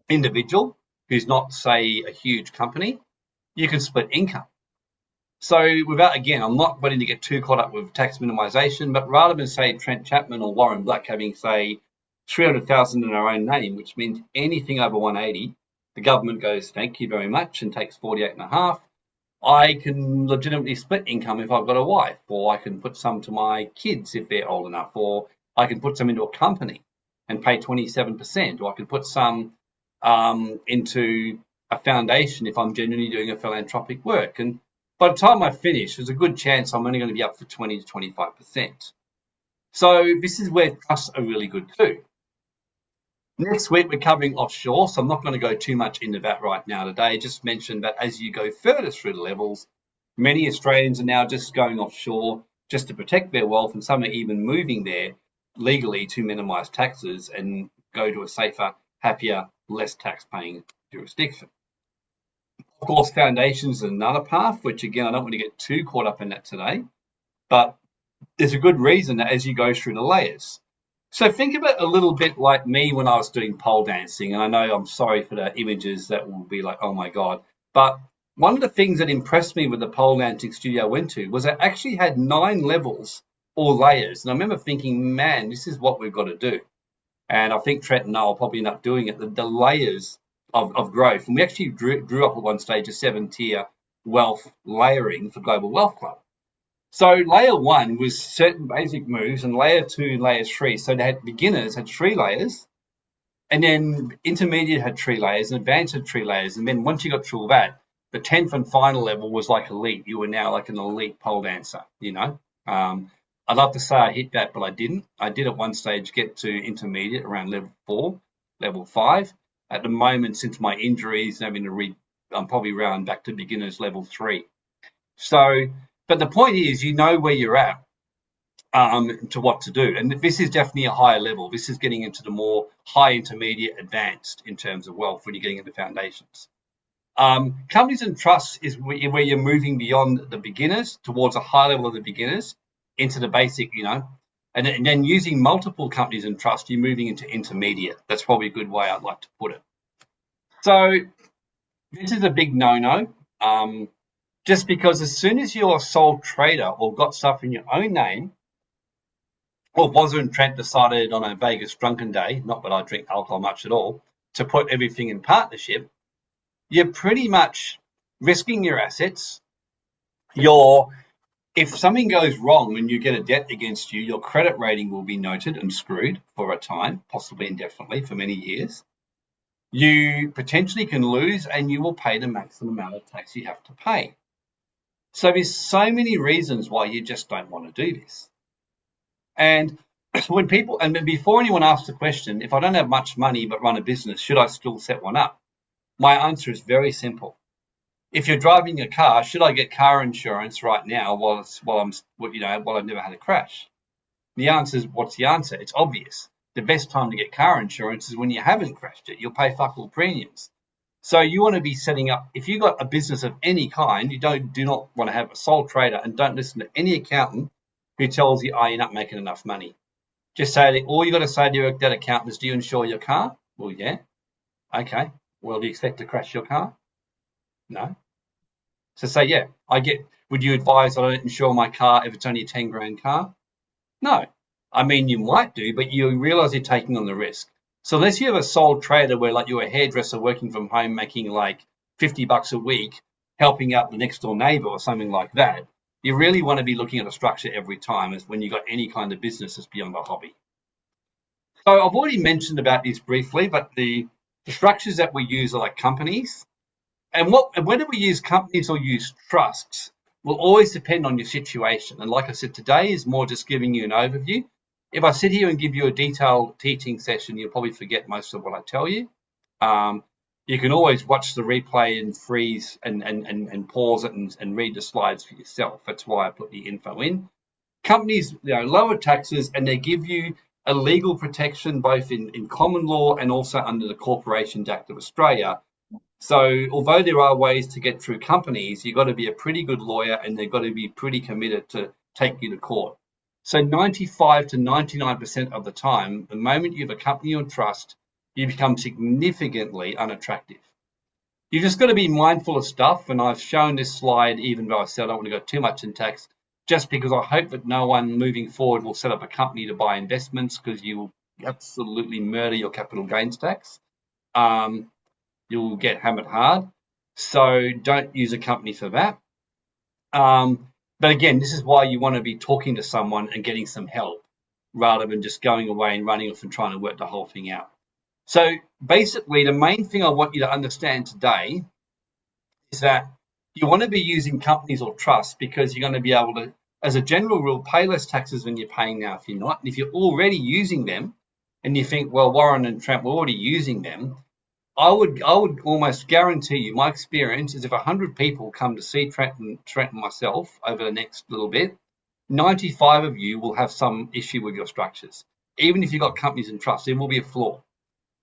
individual who's not, say, a huge company. You can split income. So I'm not wanting to get too caught up with tax minimization, but rather than say Trent Chapman or Warren Black having, say, 300,000 in their own name, which means anything over 180, the government goes, thank you very much, and takes 48.5. I can legitimately split income if I've got a wife, or I can put some to my kids if they're old enough, or I can put some into a company and pay 27%, or I can put some into a foundation if I'm genuinely doing a philanthropic work. And by the time I finish, there's a good chance I'm only going to be up for 20 to 25%. So this is where trusts are really good too. Next week, we're covering offshore, so I'm not going to go too much into that right now today. Just mention that as you go further through the levels, many Australians are now just going offshore just to protect their wealth, and some are even moving there legally to minimise taxes and go to a safer, happier, less tax-paying jurisdiction. Of course, foundations is another path, which again, I don't want to get too caught up in that today, but there's a good reason that as you go through the layers. So think of it a little bit like me when I was doing pole dancing, and I know I'm sorry for the images that will be like, oh my God, but one of the things that impressed me with the pole dancing studio I went to was it actually had 9 levels or layers, and I remember thinking, man, this is what we've got to do. And I think Trent and I will probably end up doing it, the layers of growth. And we actually drew up at one stage a 7-tier wealth layering for Global Wealth Club. So layer 1 was certain basic moves, and layer 2 and layer 3. So they had beginners had 3 layers, and then intermediate had 3 layers, and advanced had 3 layers. And then once you got through that, the 10th and final level was like elite. You were now like an elite pole dancer, I'd love to say I hit that, but I didn't. I did at one stage get to intermediate around level 4, level 5. At the moment, since my injuries, I'm probably round back to beginners level 3. So, but the point is, you know where you're at to what to do. And this is definitely a higher level. This is getting into the more high, intermediate, advanced in terms of wealth when you're getting into foundations. Companies and trusts is where you're moving beyond the beginners towards a high level of the beginners. into the basic, and then using multiple companies and trust, you're moving into intermediate. That's probably a good way I'd like to put it. So this is a big no-no, just because as soon as you're a sole trader or got stuff in your own name, or Black and Trent decided on a Vegas drunken day, not that I drink alcohol much at all, to put everything in partnership, you're pretty much risking your assets. If something goes wrong and you get a debt against you, your credit rating will be noted and screwed for a time, possibly indefinitely for many years. You potentially can lose and you will pay the maximum amount of tax you have to pay. So there's so many reasons why you just don't want to do this. And before anyone asks the question, if I don't have much money but run a business, should I still set one up? My answer is very simple. If you're driving a car, should I get car insurance right now while I've never had a crash? The answer is, what's the answer? It's obvious. The best time to get car insurance is when you haven't crashed it. You'll pay fuck all premiums. So you want to be setting up, if you've got a business of any kind, you do not want to have a sole trader, and don't listen to any accountant who tells you, you're not making enough money. Just say that all you got to say to that accountant is, do you insure your car? Well, yeah. Okay. Well, do you expect to crash your car? No. So say, yeah, would you advise I don't insure my car if it's only a 10 grand car? No. I mean, you might do, but you realize you're taking on the risk. So unless you have a sole trader where like you're a hairdresser working from home, making like $50 a week, helping out the next door neighbor or something like that, you really want to be looking at a structure every time as when you've got any kind of business that's beyond a hobby. So I've already mentioned about this briefly, but the structures that we use are like companies. And whether we use companies or use trusts will always depend on your situation. And like I said, today is more just giving you an overview. If I sit here and give you a detailed teaching session, you'll probably forget most of what I tell you. You can always watch the replay and freeze and pause it and read the slides for yourself. That's why I put the info in. Companies, lower taxes, and they give you a legal protection both in common law and also under the Corporations Act of Australia. So although there are ways to get through companies, you've got to be a pretty good lawyer and they've got to be pretty committed to take you to court. So 95 to 99% of the time, the moment you have a company or trust, you become significantly unattractive. You've just got to be mindful of stuff, and I've shown this slide even though I said I don't want to go too much in tax, just because I hope that no one moving forward will set up a company to buy investments, because you will absolutely murder your capital gains tax. You'll get hammered hard. So don't use a company for that. But again, this is why you want to be talking to someone and getting some help rather than just going away and running off and trying to work the whole thing out. So basically, the main thing I want you to understand today is that you want to be using companies or trusts because you're going to be able to, as a general rule, pay less taxes than you're paying now if you're not. And if you're already using them and you think, well, Warren and Trent were already using them, I would almost guarantee you, my experience is if 100 people come to see Trent and myself over the next little bit, 95 of you will have some issue with your structures. Even if you've got companies and trusts, there will be a flaw.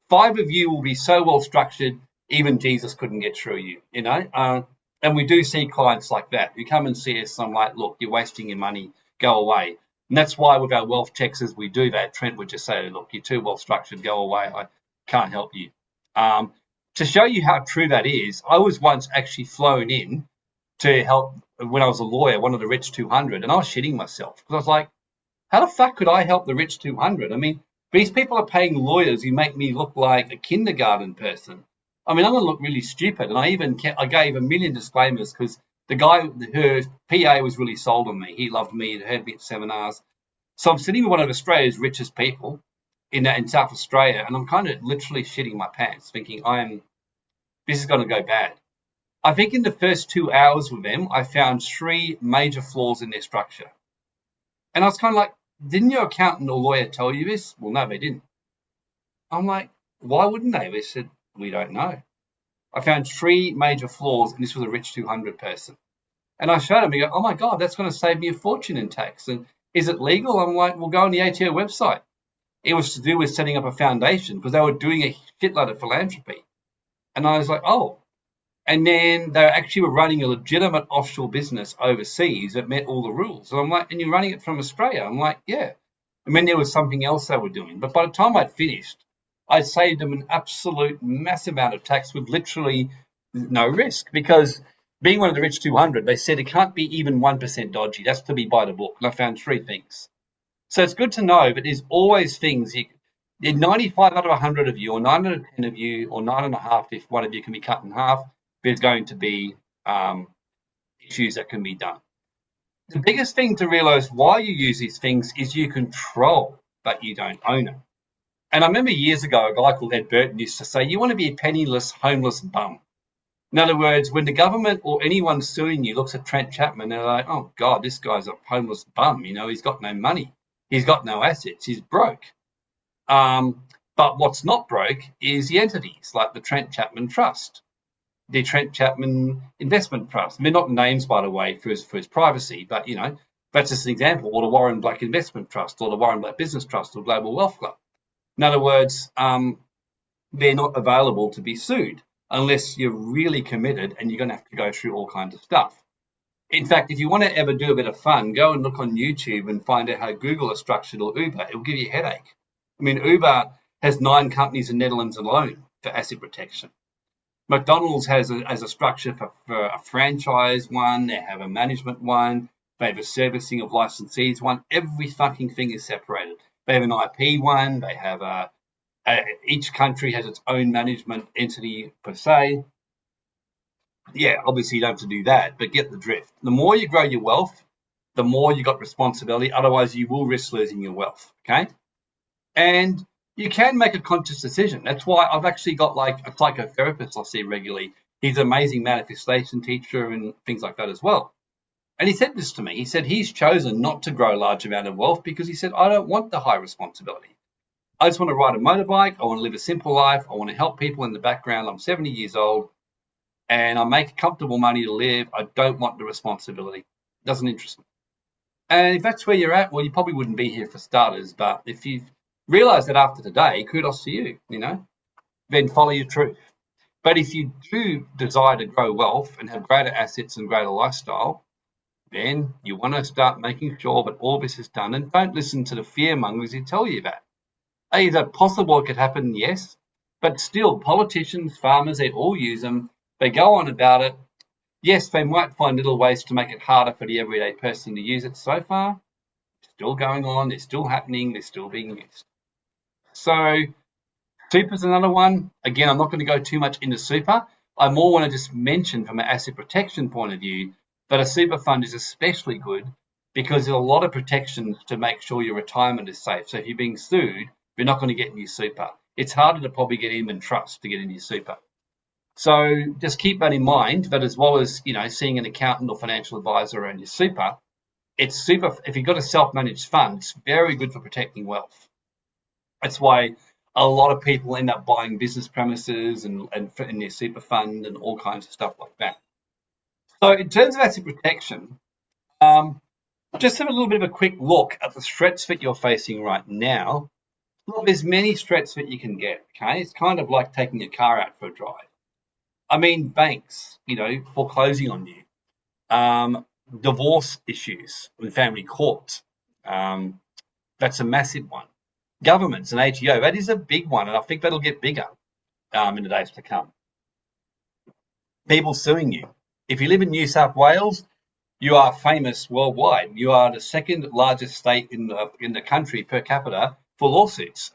5 of you will be so well structured, even Jesus couldn't get through you, and we do see clients like that who come and see us and I'm like, look, you're wasting your money, go away. And that's why with our wealth checks, as we do that, Trent would just say, look, you're too well structured, go away, I can't help you. To show you how true that is, I was once actually flown in to help when I was a lawyer, one of the Rich 200, and I was shitting myself because I was like, how the fuck could I help the Rich 200? I mean, these people are paying lawyers who make me look like a kindergarten person. I mean, I'm going to look really stupid. And I gave a million disclaimers because the guy, her PA was really sold on me. He loved me. He heard me at seminars. So I'm sitting with one of Australia's richest people in South Australia, and I'm kind of literally shitting my pants, thinking this is going to go bad. I think in the first 2 hours with them, I found 3 major flaws in their structure. And I was kind of like, didn't your accountant or lawyer tell you this? Well, no, they didn't. I'm like, why wouldn't they? They said, we don't know. I found 3 major flaws, and this was a Rich 200 person. And I showed them, he go, oh my God, that's going to save me a fortune in tax. And is it legal? I'm like, well, go on the ATO website. It was to do with setting up a foundation because they were doing a shitload of philanthropy. And I was like, oh. And then they actually were running a legitimate offshore business overseas that met all the rules. And I'm like, and you're running it from Australia? I'm like, yeah. I mean, there was something else they were doing. But by the time I'd finished, I saved them an absolute massive amount of tax with literally no risk. Because being one of the rich 200, they said it can't be even 1% dodgy. That's to be by the book. And I found three things. So it's good to know, but there's always things. 95 out of 100 of you, or 9 out of 10 of you, or 9.5 if one of you can be cut in half, there's going to be issues that can be done. The biggest thing to realize why you use these things is you control, but you don't own it. And I remember years ago, a guy called Ed Burton used to say, you want to be a penniless, homeless bum. In other words, when the government or anyone suing you looks at Trent Chapman, they're like, oh, God, this guy's a homeless bum. You know, he's got no money. He's got no assets. He's broke. But what's not broke is the entities like the Trent Chapman Trust, the Trent Chapman Investment Trust. I mean, not names, by the way, for his privacy, but, you know, that's just an example. Or the Warren Black Investment Trust, or the Warren Black Business Trust, or Global Wealth Club. In other words, they're not available to be sued unless you're really committed and you're going to have to go through all kinds of stuff. In fact, if you want to ever do a bit of fun, go and look on YouTube and find out how Google is structured, or Uber. It will give you a headache. I mean, Uber has 9 companies in the Netherlands alone for asset protection. McDonald's has a structure for a franchise one. They have a management one. They have a servicing of licensees one. Every fucking thing is separated. They have an IP one. They have each country has its own management entity per se. Yeah, obviously you don't have to do that, but get the drift. The more you grow your wealth, the more you got responsibility. Otherwise, you will risk losing your wealth. Okay, and you can make a conscious decision. That's why I've actually got like a psychotherapist I see regularly. He's an amazing manifestation teacher and things like that as well. And he said this to me. He said he's chosen not to grow a large amount of wealth because he said, I don't want the high responsibility. I just want to ride a motorbike. I want to live a simple life. I want to help people in the background. I'm 70 years old and I make comfortable money to live. I don't want the responsibility. It doesn't interest me. And if that's where you're at, well, you probably wouldn't be here for starters. But if you've realized that after today, kudos to you, you know, then follow your truth. But if you do desire to grow wealth and have greater assets and greater lifestyle, then you want to start making sure that all this is done. And don't listen to the fear mongers who tell you that. Is it possible it could happen? Yes. But still, politicians, farmers, they all use them. They go on about it. Yes, they might find little ways to make it harder for the everyday person to use it. So far, it's still going on. They're still happening. They're still being used. So super's another one. Again, I'm not going to go too much into super. I more want to just mention from an asset protection point of view that a super fund is especially good because there's a lot of protections to make sure your retirement is safe. So if you're being sued, you're not going to get in your super. It's harder to probably get in than trust to get in your super. So just keep that in mind, that as well as, you know, seeing an accountant or financial advisor around your super, it's super. If you've got a self-managed fund, it's very good for protecting wealth. That's why a lot of people end up buying business premises and in their super fund and all kinds of stuff like that. So in terms of asset protection, just have a little bit of a quick look at the threats that you're facing right now. Look, there's many threats that you can get, okay? It's kind of like taking a car out for a drive. I mean, banks, you know, foreclosing on you, divorce issues with family court. That's a massive one. Governments and ATO, that is a big one, and I think that'll get bigger in the days to come. People suing you. If you live in New South Wales, you are famous worldwide. You are the second largest state in the country per capita for lawsuits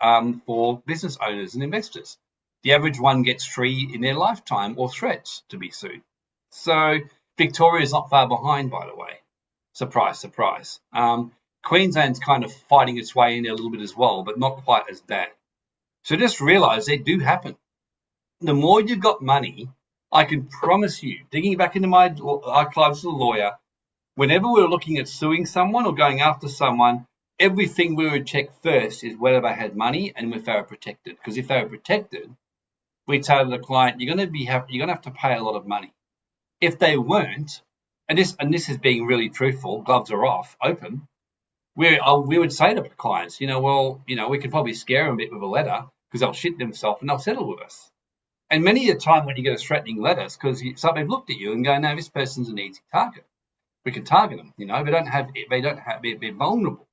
for business owners and investors. The average one gets 3 in their lifetime or threats to be sued. So Victoria is not far behind, by the way. Surprise, surprise. Queensland's kind of fighting its way in there a little bit as well, but not quite as bad. So just realize they do happen. The more you've got money, I can promise you, digging back into my archives as a lawyer, whenever we're looking at suing someone or going after someone, everything we would check first is whether they had money and if they were protected. Because if they were protected, we tell the client, you're going to have to pay a lot of money. If they weren't, and this is being really truthful, gloves are off, open, we would say to clients, we could probably scare them a bit with a letter because they'll shit themselves and they'll settle with us. And many a time when you get a threatening letter, it's because somebody's looked at you and go, no, this person's an easy target. We can target them. They're vulnerable.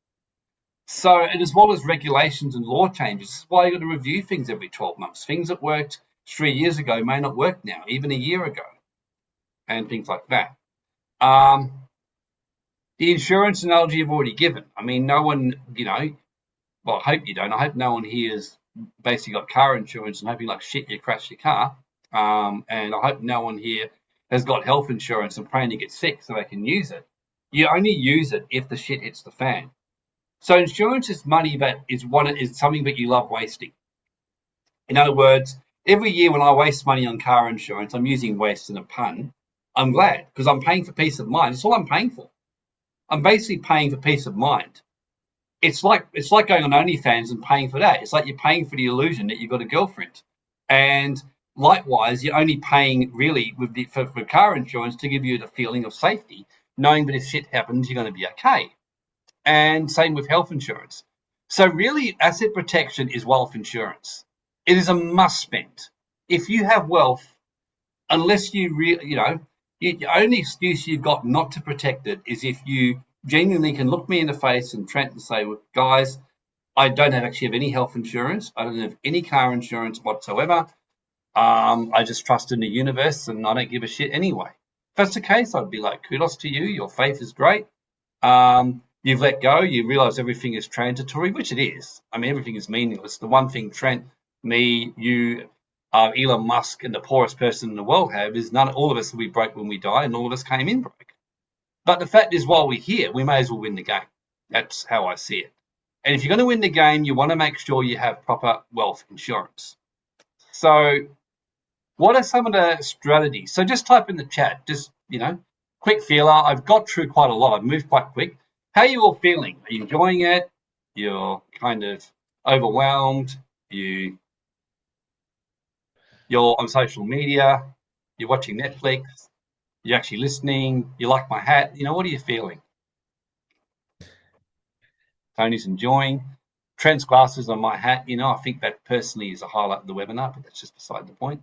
So, and as well as regulations and law changes, this is why you got to review things every 12 months. Things that worked 3 years ago may not work now, even a year ago, and things like that. The insurance analogy you've already given. I mean, no one, well, I hope you don't. I hope no one here has basically got car insurance and hoping like shit you crash your car. And I hope no one here has got health insurance and praying to get sick so they can use it. You only use it if the shit hits the fan. So insurance is money that is something that you love wasting. In other words, every year when I waste money on car insurance, I'm using waste in a pun. I'm glad because I'm paying for peace of mind. That's all I'm paying for. I'm basically paying for peace of mind. It's like going on OnlyFans and paying for that. It's like you're paying for the illusion that you've got a girlfriend. And likewise, you're only paying really for car insurance to give you the feeling of safety, knowing that if shit happens, you're going to be okay. And same with health insurance. So really, asset protection is wealth insurance. It is a must spend. If you have wealth, unless you really, the only excuse you've got not to protect it is if you genuinely can look me in the face and Trent and say, well, guys, I don't actually have any health insurance. I don't have any car insurance whatsoever. I just trust in the universe and I don't give a shit anyway. If that's the case, I'd be like, kudos to you. Your faith is great. You've let go. You realize everything is transitory, which it is. I mean, everything is meaningless. The one thing Trent, me, you, Elon Musk, and the poorest person in the world have is all of us will be broke when we die, and all of us came in broke. But the fact is, while we're here, we may as well win the game. That's how I see it. And if you're going to win the game, you want to make sure you have proper wealth insurance. So what are some of the strategies? So just type in the chat, quick feeler. I've got through quite a lot. I've moved quite quick. How are you all feeling? Are you enjoying it? You're kind of overwhelmed? You're on social media? You're watching Netflix? You're actually listening? You like my hat? What are you feeling? Tony's enjoying. Trent's glasses on my hat. I think that personally is a highlight of the webinar, but that's just beside the point.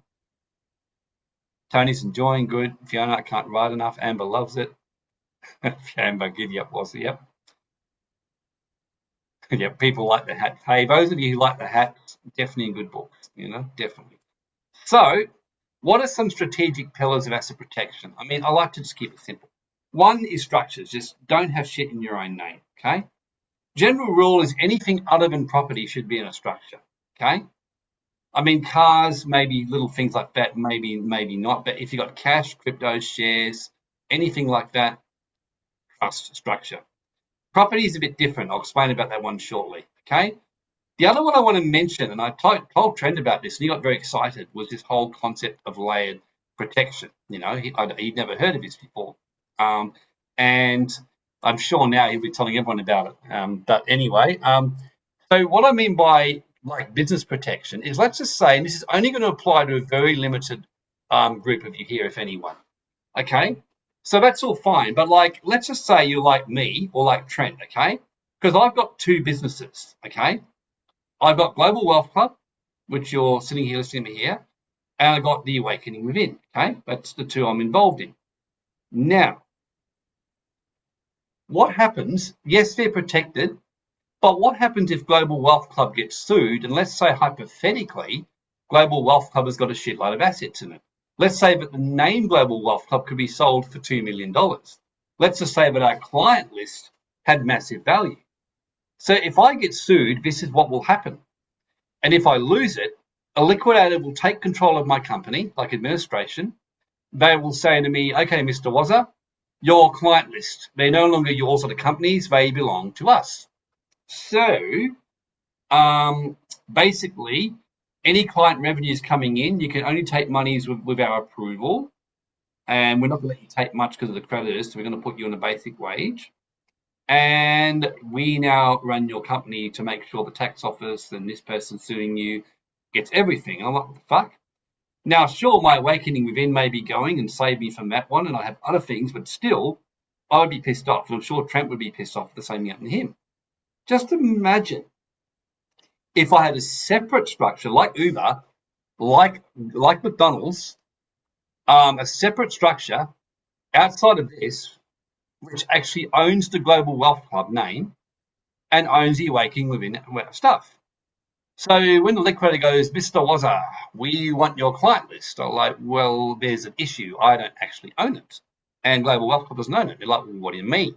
Tony's enjoying. Good. Fiona, I can't write enough. Amber loves it. Amber, giddy up, Aussie. Yep. Yeah, people like the hat. Hey, those of you who like the hat, definitely a good book. Definitely. So, what are some strategic pillars of asset protection? I mean, I like to just keep it simple. One is structures. Just don't have shit in your own name, okay? General rule is anything other than property should be in a structure, okay? I mean, cars, maybe little things like that, maybe not. But if you've got cash, crypto, shares, anything like that, trust structure. Property is a bit different. I'll explain about that one shortly, okay? The other one I want to mention, and I told Trent about this, and he got very excited, was this whole concept of layered protection. He'd never heard of this before. And I'm sure now he'll be telling everyone about it. But anyway, so what I mean by like business protection is, let's just say, and this is only going to apply to a very limited group of you here, if anyone, okay? So that's all fine. But let's just say you're like me or like Trent, okay? Because I've got two businesses, okay? I've got Global Wealth Club, which you're sitting here listening to me here, and I've got The Awakening Within, okay? That's the two I'm involved in. Now, what happens? Yes, they're protected, but what happens if Global Wealth Club gets sued? And let's say hypothetically, Global Wealth Club has got a shitload of assets in it. Let's say that the name Global Wealth Club could be sold for $2 million. Let's just say that our client list had massive value. So if I get sued, this is what will happen. And if I lose it, a liquidator will take control of my company, like administration. They will say to me, okay, Mr. Wazza, your client list, they're no longer yours or the company's, they belong to us. So basically, any client revenues coming in, you can only take monies with our approval. And we're not going to let you take much because of the creditors, so we're going to put you on a basic wage. And we now run your company to make sure the tax office and this person suing you gets everything. And I'm like, what the fuck? Now, sure, my awakening within may be going and save me from that one, and I have other things, but still, I would be pissed off. And I'm sure Trent would be pissed off for the same happened to him. Just imagine if I had a separate structure like Uber, like McDonald's, a separate structure outside of this, which actually owns the Global Wealth Club name and owns the Awakening Within stuff. So when the liquidator goes, Mr. Wazza, we want your client list, I'm like, well, there's an issue. I don't actually own it. And Global Wealth Club doesn't own it. They're like, well, what do you mean?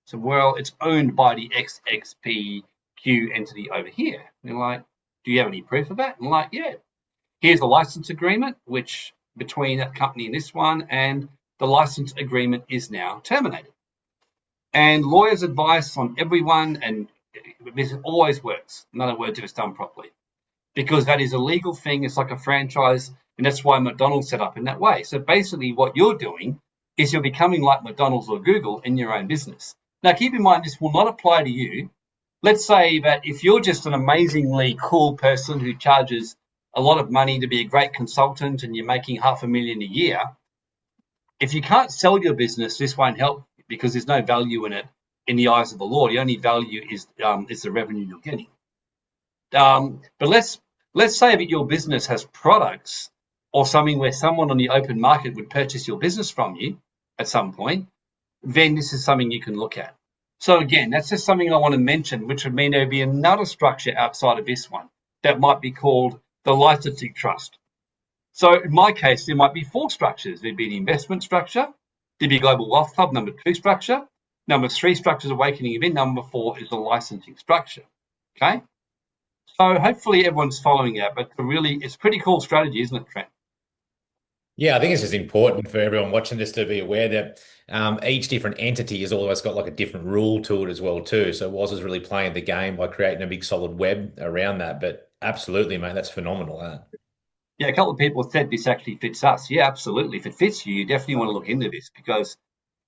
So, well, it's owned by the XXPQ entity over here. And they're like, do you have any proof of that? And I'm like, yeah. Here's a license agreement, which between that company and this one, and the license agreement is now terminated. And lawyers' advice on everyone, and this always works. In other words, if it's done properly, because that is a legal thing. It's like a franchise, and that's why McDonald's set up in that way. So basically, what you're doing is you're becoming like McDonald's or Google in your own business. Now, keep in mind, this will not apply to you. Let's say that if you're just an amazingly cool person who charges a lot of money to be a great consultant and you're making $500,000 a year, if you can't sell your business, this won't help because there's no value in it in the eyes of the law. The only value is the revenue you're getting. But let's say that your business has products or something where someone on the open market would purchase your business from you at some point, then this is something you can look at. So again, that's just something I want to mention, which would mean there would be another structure outside of this one that might be called the licensing trust. So in my case, there might be 4 structures. There'd be the investment structure, there'd be Global Wealth Club, number 2 structure, number 3 structure is Awakening Event, number 4 is the licensing structure. Okay? So hopefully everyone's following that, but it's a pretty cool strategy, isn't it, Trent? Yeah, I think it's just important for everyone watching this to be aware that each different entity has always got like a different rule to it as well too. So Woz is really playing the game by creating a big solid web around that. But absolutely, mate, that's phenomenal. Yeah, a couple of people said this actually fits us. Yeah, absolutely. If it fits you, you definitely want to look into this because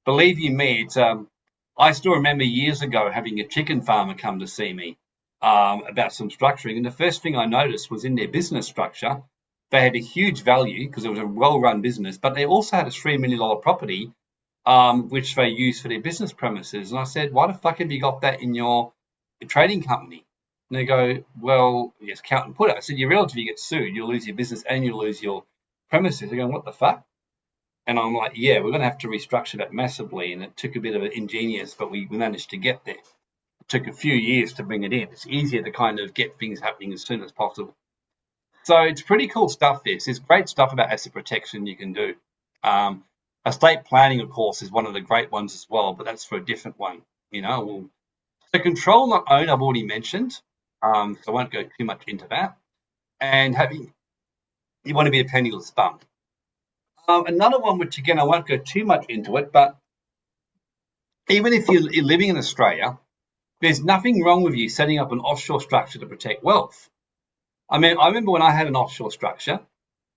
believe you me, I still remember years ago having a chicken farmer come to see me about some structuring. And the first thing I noticed was in their business structure, they had a huge value because it was a well-run business, but they also had a $3 million property, which they used for their business premises. And I said, why the fuck have you got that in your trading company? And they go, well, yes, accountant put it. I said, you realize if you get sued, you'll lose your business and you'll lose your premises. They're going, what the fuck? And I'm like, yeah, we're going to have to restructure that massively. And it took a bit of ingenious, but we managed to get there. It took a few years to bring it in. It's easier to kind of get things happening as soon as possible. So it's pretty cool stuff, this. There's great stuff about asset protection you can do. Estate planning, of course, is one of the great ones as well, but that's for a different one. So control, not own, I've already mentioned. So I won't go too much into that. And you want to be a penniless bum. Another one, which again, I won't go too much into it, but even if you're living in Australia, there's nothing wrong with you setting up an offshore structure to protect wealth. I mean, I remember when I had an offshore structure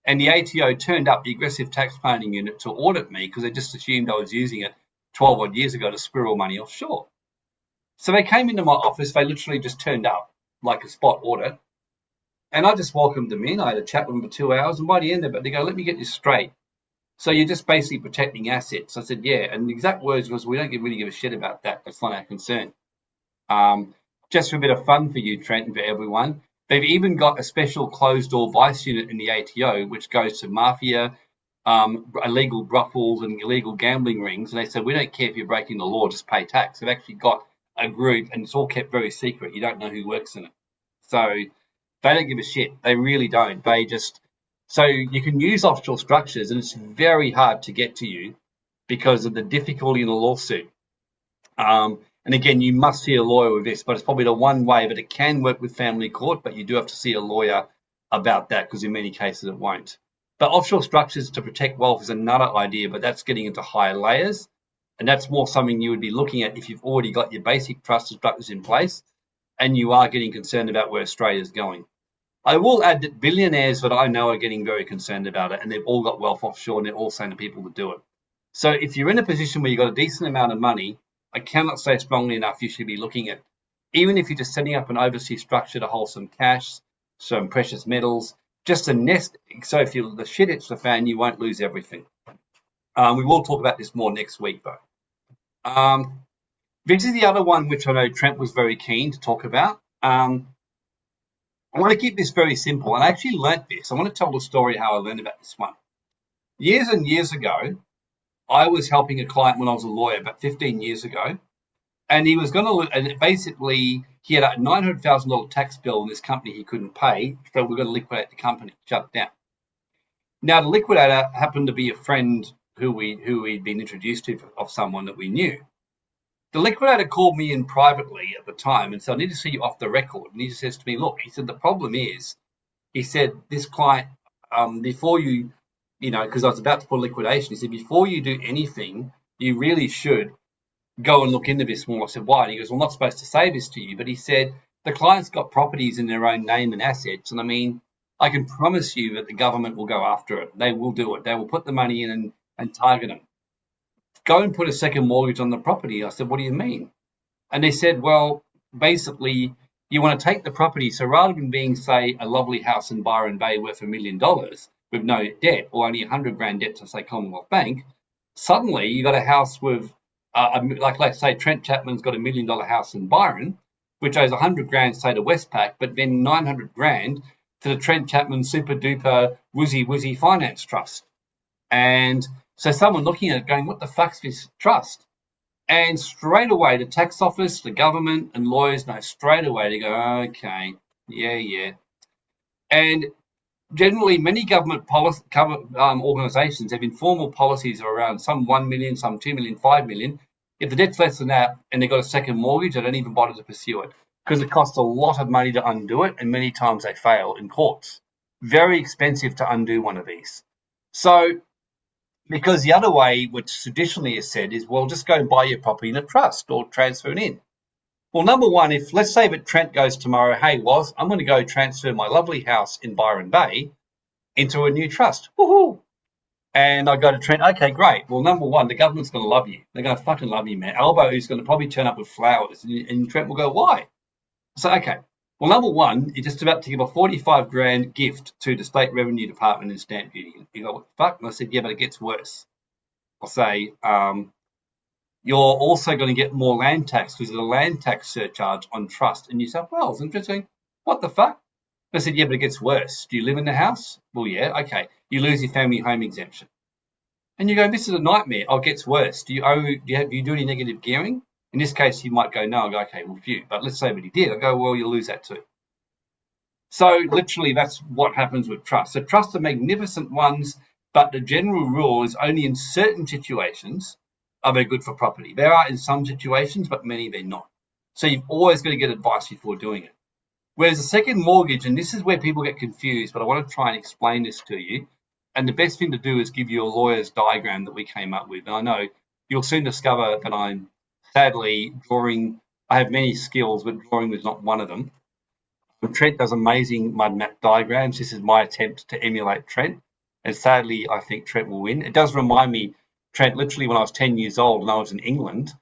and the ATO turned up, the Aggressive Tax Planning Unit, to audit me because they just assumed I was using it 12 odd years ago to squirrel money offshore. So they came into my office, they literally just turned up like a spot audit. And I just welcomed them in. I had a chat with them for 2 hours. And by the end of it, they go, let me get this straight. So you're just basically protecting assets. I said, yeah. And the exact words was, we don't really give a shit about that. That's not our concern. Just for a bit of fun for you, Trent, and for everyone, they've even got a special closed-door vice unit in the ATO, which goes to mafia, illegal brothels and illegal gambling rings. And they said, we don't care if you're breaking the law, just pay tax. They've actually got a group, and it's all kept very secret. You don't know who works in it. So they don't give a shit. They really don't. So you can use offshore structures, and it's very hard to get to you because of the difficulty in a lawsuit. And again, you must see a lawyer with this, but it's probably the one way that it can work with family court, but you do have to see a lawyer about that because in many cases it won't. But offshore structures to protect wealth is another idea, but that's getting into higher layers. And that's more something you would be looking at if you've already got your basic trust structures in place and you are getting concerned about where Australia is going. I will add that billionaires that I know are getting very concerned about it, and they've all got wealth offshore and they're all saying to people to do it. So if you're in a position where you've got a decent amount of money, I cannot say strongly enough you should be looking at, even if you're just setting up an overseas structure to hold some cash, some precious metals, just a nest. So if the shit hits the fan, you won't lose everything. We will talk about this more next week, though. This is the other one which I know Trent was very keen to talk about. I want to keep this very simple. And I actually learnt this. I want to tell the story how I learned about this one. Years and years ago, I was helping a client when I was a lawyer, about 15 year ago, and he was going to, and basically he had a $900,000 tax bill in this company he couldn't pay, so we're going to liquidate the company, shut it down. Now the liquidator happened to be a friend who we'd been introduced to of someone that we knew. The liquidator called me in privately at the time and said, "I need to see you off the record." And he just says to me, "Look," he said, "the problem is," he said, "this client, before you, because I was about to put liquidation, he said, before you do anything, you really should go and look into this more." I said, "Why?" And he goes, "Well, I'm not supposed to say this to you," but he said, "The client's got properties in their own name and assets. And I mean, I can promise you that the government will go after it. They will do it. They will put the money in and target them. Go and put a second mortgage on the property." I said, "What do you mean?" And they said, "Well, basically, you want to take the property. So rather than being, say, a lovely house in Byron Bay worth $1 million with no debt or only 100 grand debt to, say, Commonwealth Bank, suddenly you got a house with, like let's say Trent Chapman's got $1 million house in Byron, which owes 100 grand, say, to Westpac, but then 900 grand to the Trent Chapman super duper woozy woozy finance trust." And so someone looking at it going, "What the fuck's this trust?" And straight away, the tax office, the government, and lawyers know straight away to go, "Okay, yeah, yeah." And generally, many government organisations have informal policies of around some 1 million, some 2 million, 5 million. If the debt's less than that and they've got a second mortgage, they don't even bother to pursue it because it costs a lot of money to undo it, and many times they fail in courts. Very expensive to undo one of these. So, because the other way, which traditionally is said, is, well, just go and buy your property in a trust or transfer it in. Well, number one, if let's say that Trent goes tomorrow, "Hey, Woz, I'm going to go transfer my lovely house in Byron Bay into a new trust." Woohoo! And I go to Trent, "Okay, great." Well, number one, the government's going to love you. They're going to fucking love you, man. Albo is going to probably turn up with flowers, and Trent will go, "Why?" So, okay. Well, number one, you're just about to give a 45 grand gift to the State Revenue Department in stamp duty. You go, "What the fuck?" And I said, "Yeah, but it gets worse." I'll say, "You're also going to get more land tax because of the land tax surcharge on trust in New South Wales." And just saying, "What the fuck?" I said, "Yeah, but it gets worse. Do you live in the house?" "Well, yeah." "Okay. You lose your family home exemption." And you go, "This is a nightmare." "Oh, it gets worse. Do you do any negative gearing?" In this case, he might go, "No." I go, "Okay, well, phew." But let's say that he did. I go, "Well, you'll lose that too." So literally, that's what happens with trusts. So trusts are magnificent ones, but the general rule is only in certain situations are they good for property. There are in some situations, but many they're not. So you've always got to get advice before doing it. Whereas a second mortgage, and this is where people get confused, but I want to try and explain this to you. And the best thing to do is give you a lawyer's diagram that we came up with. And I know you'll soon discover that I'm sadly drawing, I have many skills, but drawing was not one of them. Trent does amazing mud map diagrams. This is my attempt to emulate Trent. And sadly, I think Trent will win. It does remind me, Trent, literally when I was 10 years old and I was in England,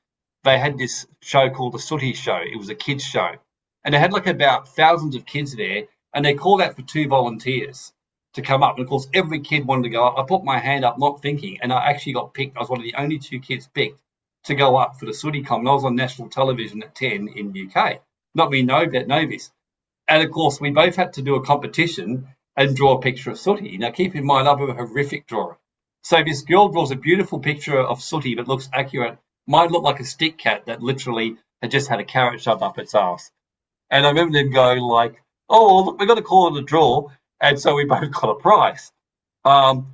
they had this show called the Sooty Show. It was a kids show. And they had like about thousands of kids there. And they called out for 2 volunteers to come up. And of course, every kid wanted to go up. I put my hand up, not thinking. And I actually got picked. I was one of the only 2 kids picked to go up for the Sooty Com. And I was on national television at 10 in the UK. Not me know this. And of course, we both had to do a competition and draw a picture of Sooty. Now, keep in mind, I'm a horrific drawer. So this girl draws a beautiful picture of Sooty that looks accurate. Mine looked like a stick cat that literally had just had a carrot shoved up its ass. And I remember them going like, "Oh, look, we've got to call it a draw." And so we both got a prize. And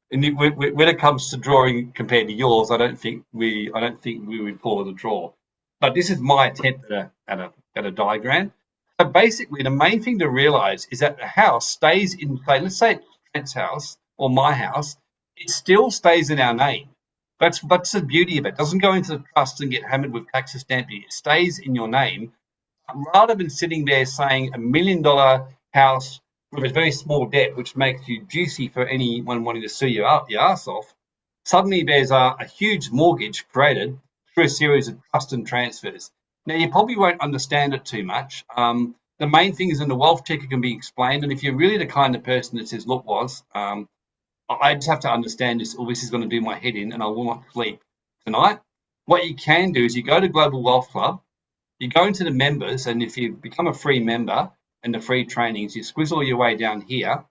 when it comes to drawing compared to yours, I don't think we would call it a draw. But this is my attempt at a diagram. So basically, the main thing to realize is that the house stays in, let's say it's Trent's house or my house, it still stays in our name. That's the beauty of it. It doesn't go into the trust and get hammered with tax and stamp duty. It stays in your name. Rather than sitting there saying $1 million house with a very small debt, which makes you juicy for anyone wanting to sue your ass off, suddenly there's a huge mortgage created through a series of trust and transfers. Now, you probably won't understand it too much. The main thing is in the wealth check, it can be explained. And if you're really the kind of person that says, "Look, I just have to understand this, or this is going to do my head in, and I will not sleep tonight," what you can do is you go to Global Wealth Club, you go into the members, and if you become a free member and the free trainings, you squizzle your way down here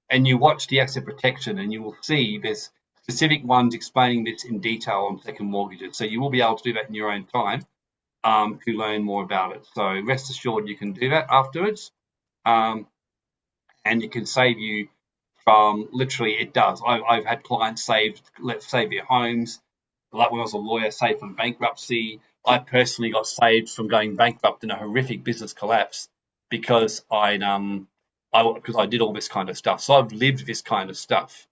and you watch the asset protection, and you will see there's specific ones explaining this in detail on second mortgages. So you will be able to do that in your own time to learn more about it. So rest assured you can do that afterwards. Um, and it can save you from literally, it does. I've had clients save their homes. Like when I was a lawyer, saved from bankruptcy. I personally got saved from going bankrupt in a horrific business collapse because because I did all this kind of stuff. So I've lived this kind of stuff.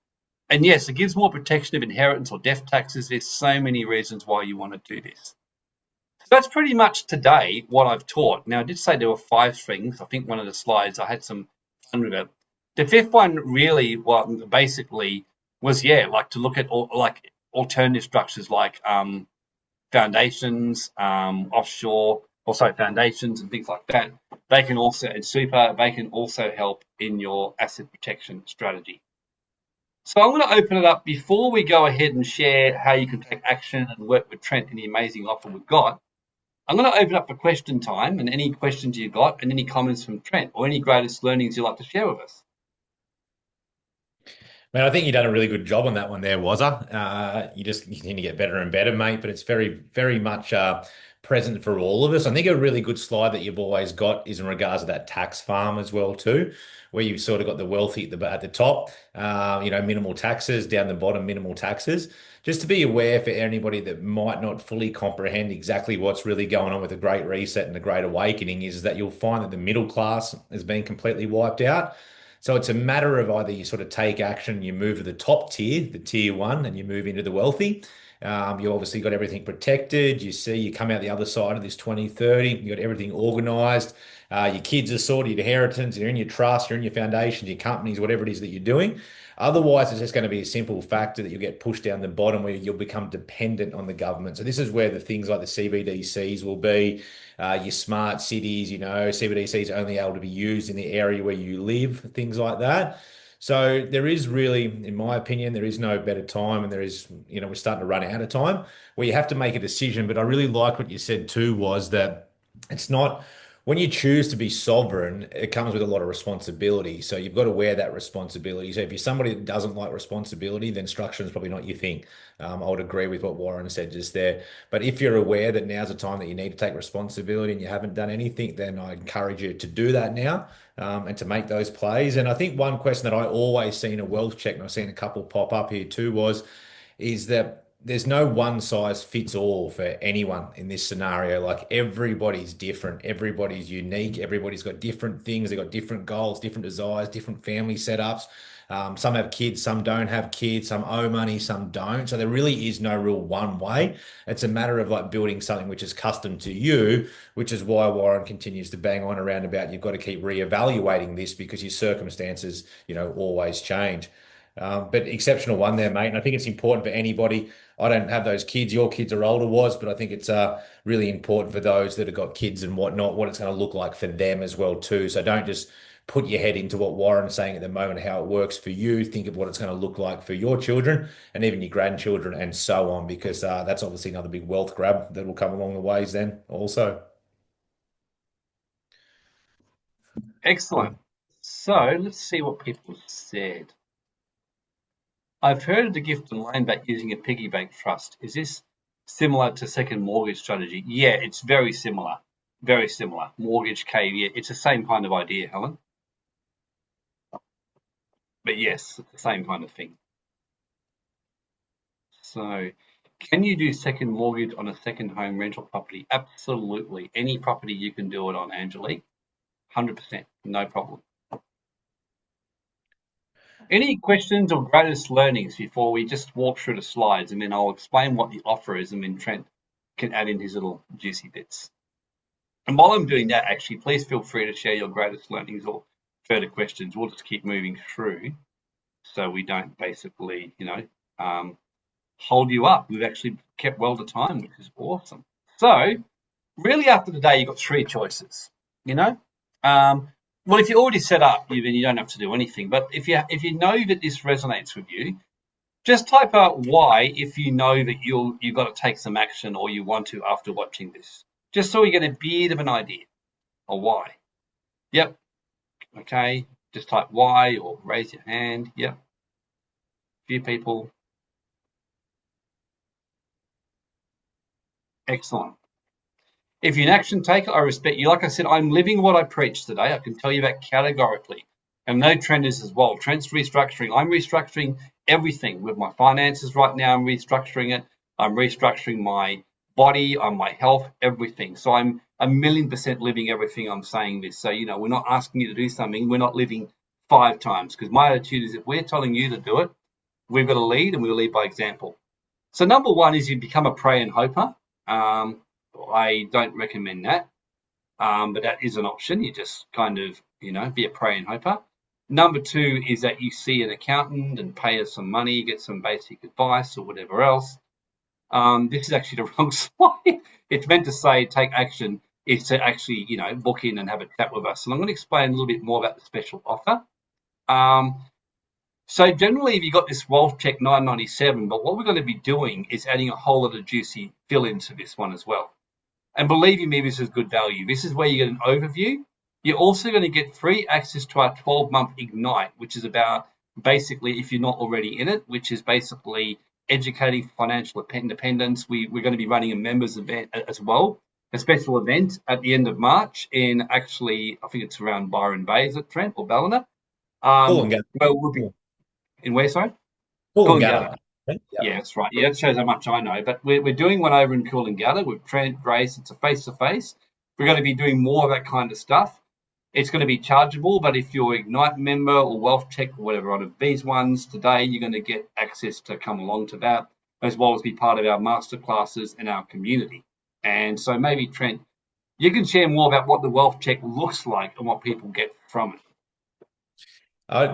And yes, it gives more protection of inheritance or death taxes. There's so many reasons why you want to do this. So that's pretty much today what I've taught. Now, I did say there were 5 things. I think one of the slides, I had some fun with it. The fifth one really, well, basically was, like to look at like alternative structures like foundations, offshore, also foundations and things like that. They can also, and super, they can also help in your asset protection strategy. So I'm going to open it up before we go ahead and share how you can take action and work with Trent in the amazing offer we've got. I'm going to open up for question time and any questions you've got and any comments from Trent or any greatest learnings you'd like to share with us. Man, I think you've done a really good job on that one there, Wazza. You just continue to get better and better, mate, but it's very, very much present for all of us. I think a really good slide that you've always got is in regards to that tax farm as well, too, where you've sort of got the wealthy at the top, minimal taxes, down the bottom, minimal taxes. Just to be aware for anybody that might not fully comprehend exactly what's really going on with the Great Reset and the Great Awakening is that you'll find that the middle class has been completely wiped out. So it's a matter of either you sort of take action, you move to the top tier, the tier one, and you move into the wealthy. You obviously got everything protected. You see, you come out the other side of this 2030, you got everything organized. Your kids are sorted, your inheritance, you're in your trust, you're in your foundations, your companies, whatever it is that you're doing. Otherwise, it's just going to be a simple factor that you'll get pushed down the bottom where you'll become dependent on the government. So this is where the things like the CBDCs will be, your smart cities, CBDCs are only able to be used in the area where you live, things like that. So there is really, in my opinion, there is no better time, and there is, we're starting to run out of time where you have to make a decision. But I really like what you said too, was that it's not when you choose to be sovereign, it comes with a lot of responsibility. So you've got to wear that responsibility. So if you're somebody that doesn't like responsibility, then structure is probably not your thing. I would agree with what Warren said just there. But if you're aware that now's the time that you need to take responsibility and you haven't done anything, then I encourage you to do that now, and to make those plays. And I think one question that I always see in a wealth check, and I've seen a couple pop up here too, is that there's no one size fits all for anyone in this scenario. Like everybody's different, everybody's unique, everybody's got different things, they've got different goals, different desires, different family setups. Some have kids, some don't have kids, some owe money, some don't. So there really is no real one way. It's a matter of like building something which is custom to you, which is why Warren continues to bang on around about you've got to keep reevaluating this because your circumstances, always change. But exceptional one there, mate. And I think it's important for anybody. I don't have those kids. Your kids are older, but I think it's really important for those that have got kids and whatnot, what it's going to look like for them as well too. So don't just put your head into what Warren's saying at the moment, how it works for you. Think of what it's going to look like for your children and even your grandchildren and so on, because that's obviously another big wealth grab that will come along the ways then also. Excellent. So let's see what people said. I've heard of the gift and loan back using a piggy bank trust. Is this similar to second mortgage strategy? Yeah, it's very similar. Very similar. Mortgage caveat. It's the same kind of idea, Helen. But yes, it's the same kind of thing. So, can you do second mortgage on a second home rental property? Absolutely. Any property you can do it on, Angelique. 100%. No problem. Any questions or greatest learnings before we just walk through the slides, and then I'll explain what the offer is, and then Trent can add in his little juicy bits. And while I'm doing that, actually, please feel free to share your greatest learnings or further questions. We'll just keep moving through so we don't basically, hold you up. We've actually kept well to time, which is awesome. So, really, after the day, you've got 3 choices. Well, if you're already set up, then you don't have to do anything. But if you know that this resonates with you, just type out why if you know that you've got to take some action or you want to after watching this. Just so you get a bit of an idea of why. Yep. Okay, just type Y or raise your hand. Yep, few people. Excellent. If you're an action taker, I respect you. Like I said, I'm living what I preach today. I can tell you that categorically. And no, Trent is as well. Trent's restructuring. I'm restructuring everything with my finances right now. I'm restructuring it. I'm restructuring my body, on my health, everything. So I'm a million percent living everything I'm saying this. So, we're not asking you to do something. We're not living five times because my attitude is if we're telling you to do it, we've got to lead and we'll lead by example. So number one is you become a pray and hoper. Um, I don't recommend that, but that is an option. You just kind of, be a pray and hoper. Number two is that you see an accountant and pay her some money, get some basic advice or whatever else. This is actually the wrong slide. It's meant to say take action. Is to actually, book in and have a chat with us. And I'm going to explain a little bit more about the special offer. Um, so generally, if you got this wealth check 997, but what we're going to be doing is adding a whole lot of juicy fill into this one as well. And believe you me, this is good value. This is where you get an overview. You're also going to get free access to our 12-month Ignite, which is about basically, if you're not already in it, which is basically educating financial independence. We're going to be running a members event as well, a special event at the end of March in actually, I think it's around Byron Bay, is it Trent or Ballina? Cool and Well, we'll be in where, sorry? Coolangatta. Coolangatta. Yep. Yeah, that's right. Yeah, that shows how much I know. But we're doing one over in Coolangatta with Trent Grace. It's a face to face. We're going to be doing more of that kind of stuff. It's going to be chargeable, but if you're Ignite member or Wealth Tech or whatever one of these ones today, you're going to get access to come along to that, as well as be part of our masterclasses and our community. And so maybe Trent, you can share more about what the Wealth Check looks like and what people get from it.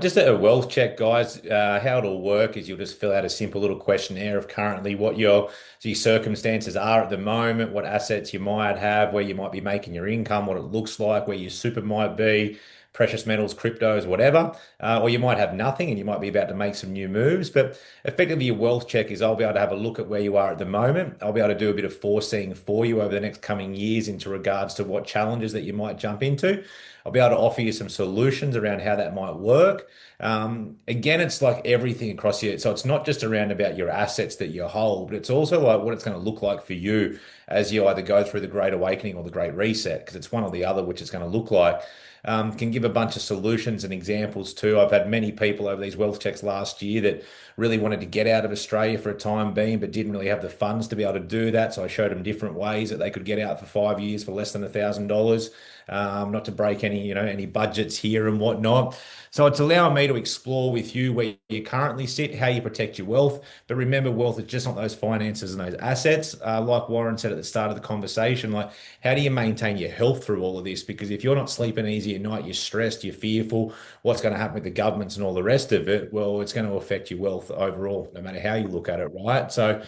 Just a wealth check, guys. How it'll work is you'll just fill out a simple little questionnaire of currently what your circumstances are at the moment, what assets you might have, where you might be making your income, what it looks like, where your super might be, precious metals, cryptos, whatever. Or you might have nothing and you might be about to make some new moves. But effectively, your wealth check is I'll be able to have a look at where you are at the moment. I'll be able to do a bit of foreseeing for you over the next coming years into regards to what challenges that you might jump into. I'll be able to offer you some solutions around how that might work. Again, it's like everything across here. So it's not just around about your assets that you hold, but it's also like what it's going to look like for you as you either go through the Great Awakening or the Great Reset, because it's one or the other which it's going to look like. Can give a bunch of solutions and examples too. I've had many people over these wealth checks last year that really wanted to get out of Australia for a time being, but didn't really have the funds to be able to do that. So I showed them different ways that they could get out for 5 years for less than $1,000. Not to break any budgets here and whatnot. So it's allowing me to explore with you where you currently sit, how you protect your wealth. But remember, wealth is just not those finances and those assets. Like Warren said at the start of the conversation, like how do you maintain your health through all of this? Because if you're not sleeping easy at night, you're stressed, you're fearful, what's going to happen with the governments and all the rest of it? Well, it's going to affect your wealth overall, no matter how you look at it, right? So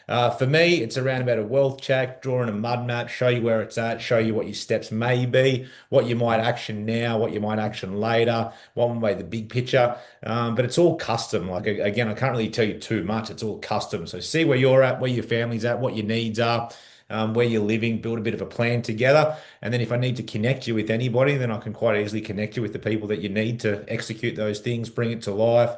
for me, it's around about a wealth check, drawing a mud map, show you where it's at, show you what your steps may be, what you might action now, what you might action later, one way, the big picture. But it's all custom. Like again, I can't really tell you too much. It's all custom. So see where you're at, where your family's at, what your needs are. Where you're living, build a bit of a plan together. And then if I need to connect you with anybody, then I can quite easily connect you with the people that you need to execute those things, bring it to life,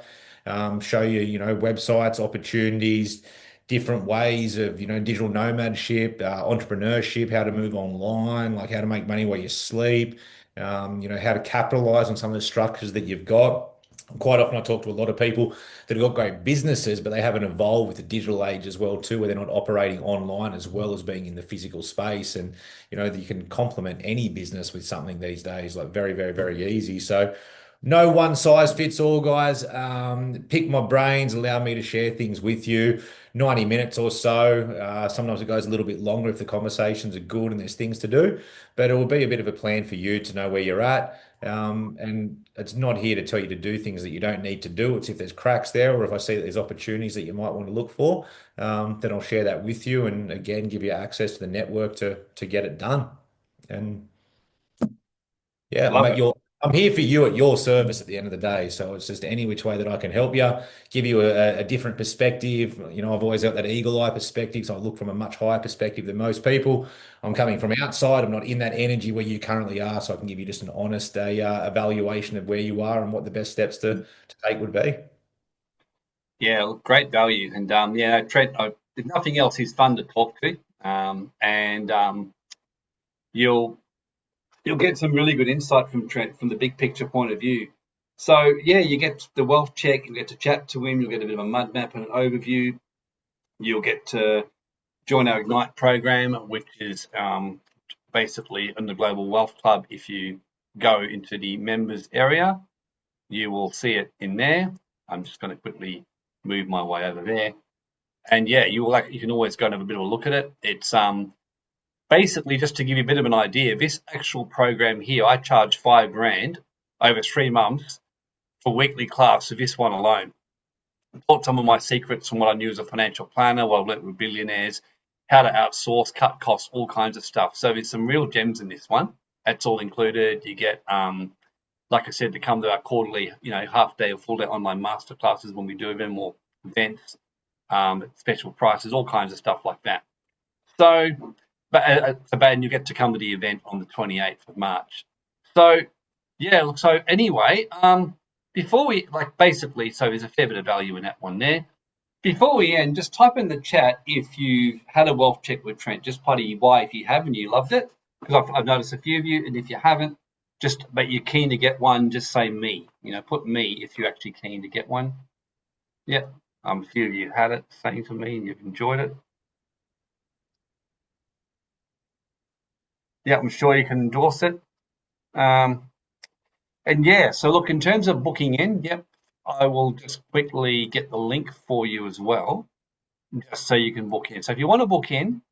show you, websites, opportunities, different ways of, digital nomadship, entrepreneurship, how to move online, like how to make money while you sleep, how to capitalize on some of the structures that you've got. Quite often, I talk to a lot of people that have got great businesses, but they haven't evolved with the digital age as well, too, where they're not operating online as well as being in the physical space. And, you can complement any business with something these days, like very, very, very easy. So, no one size fits all, guys. Pick my brains, allow me to share things with you. 90 minutes or so. Sometimes it goes a little bit longer if the conversations are good and there's things to do, but it will be a bit of a plan for you to know where you're at. And it's not here to tell you to do things that you don't need to do. It's if there's cracks there or if I see that there's opportunities that you might want to look for, then I'll share that with you and again give you access to the network to get it done. And yeah, Love mate, it. I'm here for you at your service at the end of the day. So it's just any which way that I can help you, give you a different perspective. I've always got that eagle eye perspective. So I look from a much higher perspective than most people. I'm coming from outside. I'm not in that energy where you currently are. So I can give you just an honest evaluation of where you are and what the best steps to take would be. Yeah, look, great value. And yeah, Trent, if nothing else, he's fun to talk to. And you'll you'll get some really good insight from Trent from the big picture point of view. So yeah, you get the wealth check, you get to chat to him, you'll get a bit of a mud map and an overview. You'll get to join our Ignite program, which is basically in the Global Wealth Club. If you go into the members area, you will see it in there. I'm just going to quickly move my way over there. And yeah, you can always go and have a bit of a look at it. It's basically just to give you a bit of an idea. This actual program here, I charge $5,000 over 3 months for weekly class for this one alone. I taught some of my secrets from what I knew as a financial planner, what I've learned with billionaires, how to outsource, cut costs, all kinds of stuff. So there's some real gems in this one. That's all included. You get, like I said, to come to our quarterly, half day or full day online masterclasses when we do them, or events, special prices, all kinds of stuff like that. So, and you get to come to the event on the 28th of March. So, yeah, look, so anyway, before we, basically, so there's a fair bit of value in that one there. Before we end, just type in the chat if you had a wealth check with Trent, just put a Y if you have and you loved it, because I've noticed a few of you, and if you haven't, but you're keen to get one, just say me. Put me if you're actually keen to get one. Yeah, a few of you had it, saying to me, and you've enjoyed it. Yeah, I'm sure you can endorse it. And yeah, so look, in terms of booking in, yep, I will just quickly get the link for you as well, just so you can book in. So if you want to book in,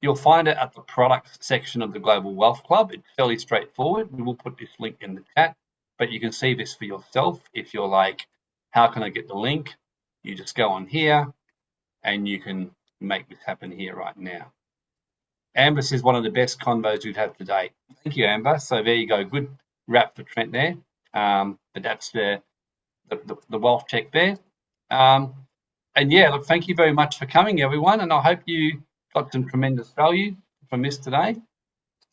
you'll find it at the product section of the Global Wealth Club. It's fairly straightforward. We will put this link in the chat, but you can see this for yourself. If you're like, how can I get the link? You just go on here and you can make this happen here right now. Amber is one of the best convos we've had today. Thank you, Amber. So there you go. Good wrap for Trent there. But that's the wealth check there. And yeah, look, thank you very much for coming, everyone. And I hope you got some tremendous value from this today.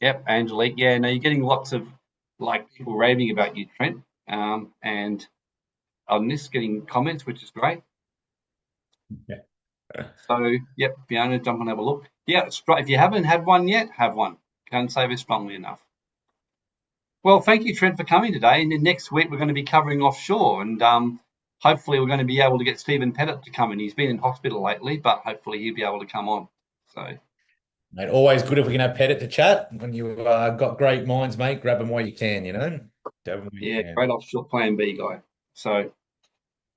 Yep, Angelique. Yeah, no, you're getting lots of people raving about you, Trent. And on this, getting comments, which is great. Yeah. So, yep, Fiona, jump and have a look. Yeah, it's right. If you haven't had one yet, have one. Can't say this strongly enough. Well, thank you, Trent, for coming today. And then next week, we're going to be covering offshore. And hopefully, we're going to be able to get Stephen Pettit to come in. He's been in hospital lately, but hopefully, he'll be able to come on. So, Mate, always good if we can have Pettit to chat. When you've got great minds, mate, grab them while you can, Grab them while you yeah, can. great offshore plan B guy. So,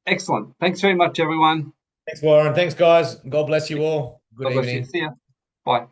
excellent. Thanks very much, everyone. Thanks, Warren. Thanks, guys. God bless you all. Good God bless you. evening. See ya. Bye.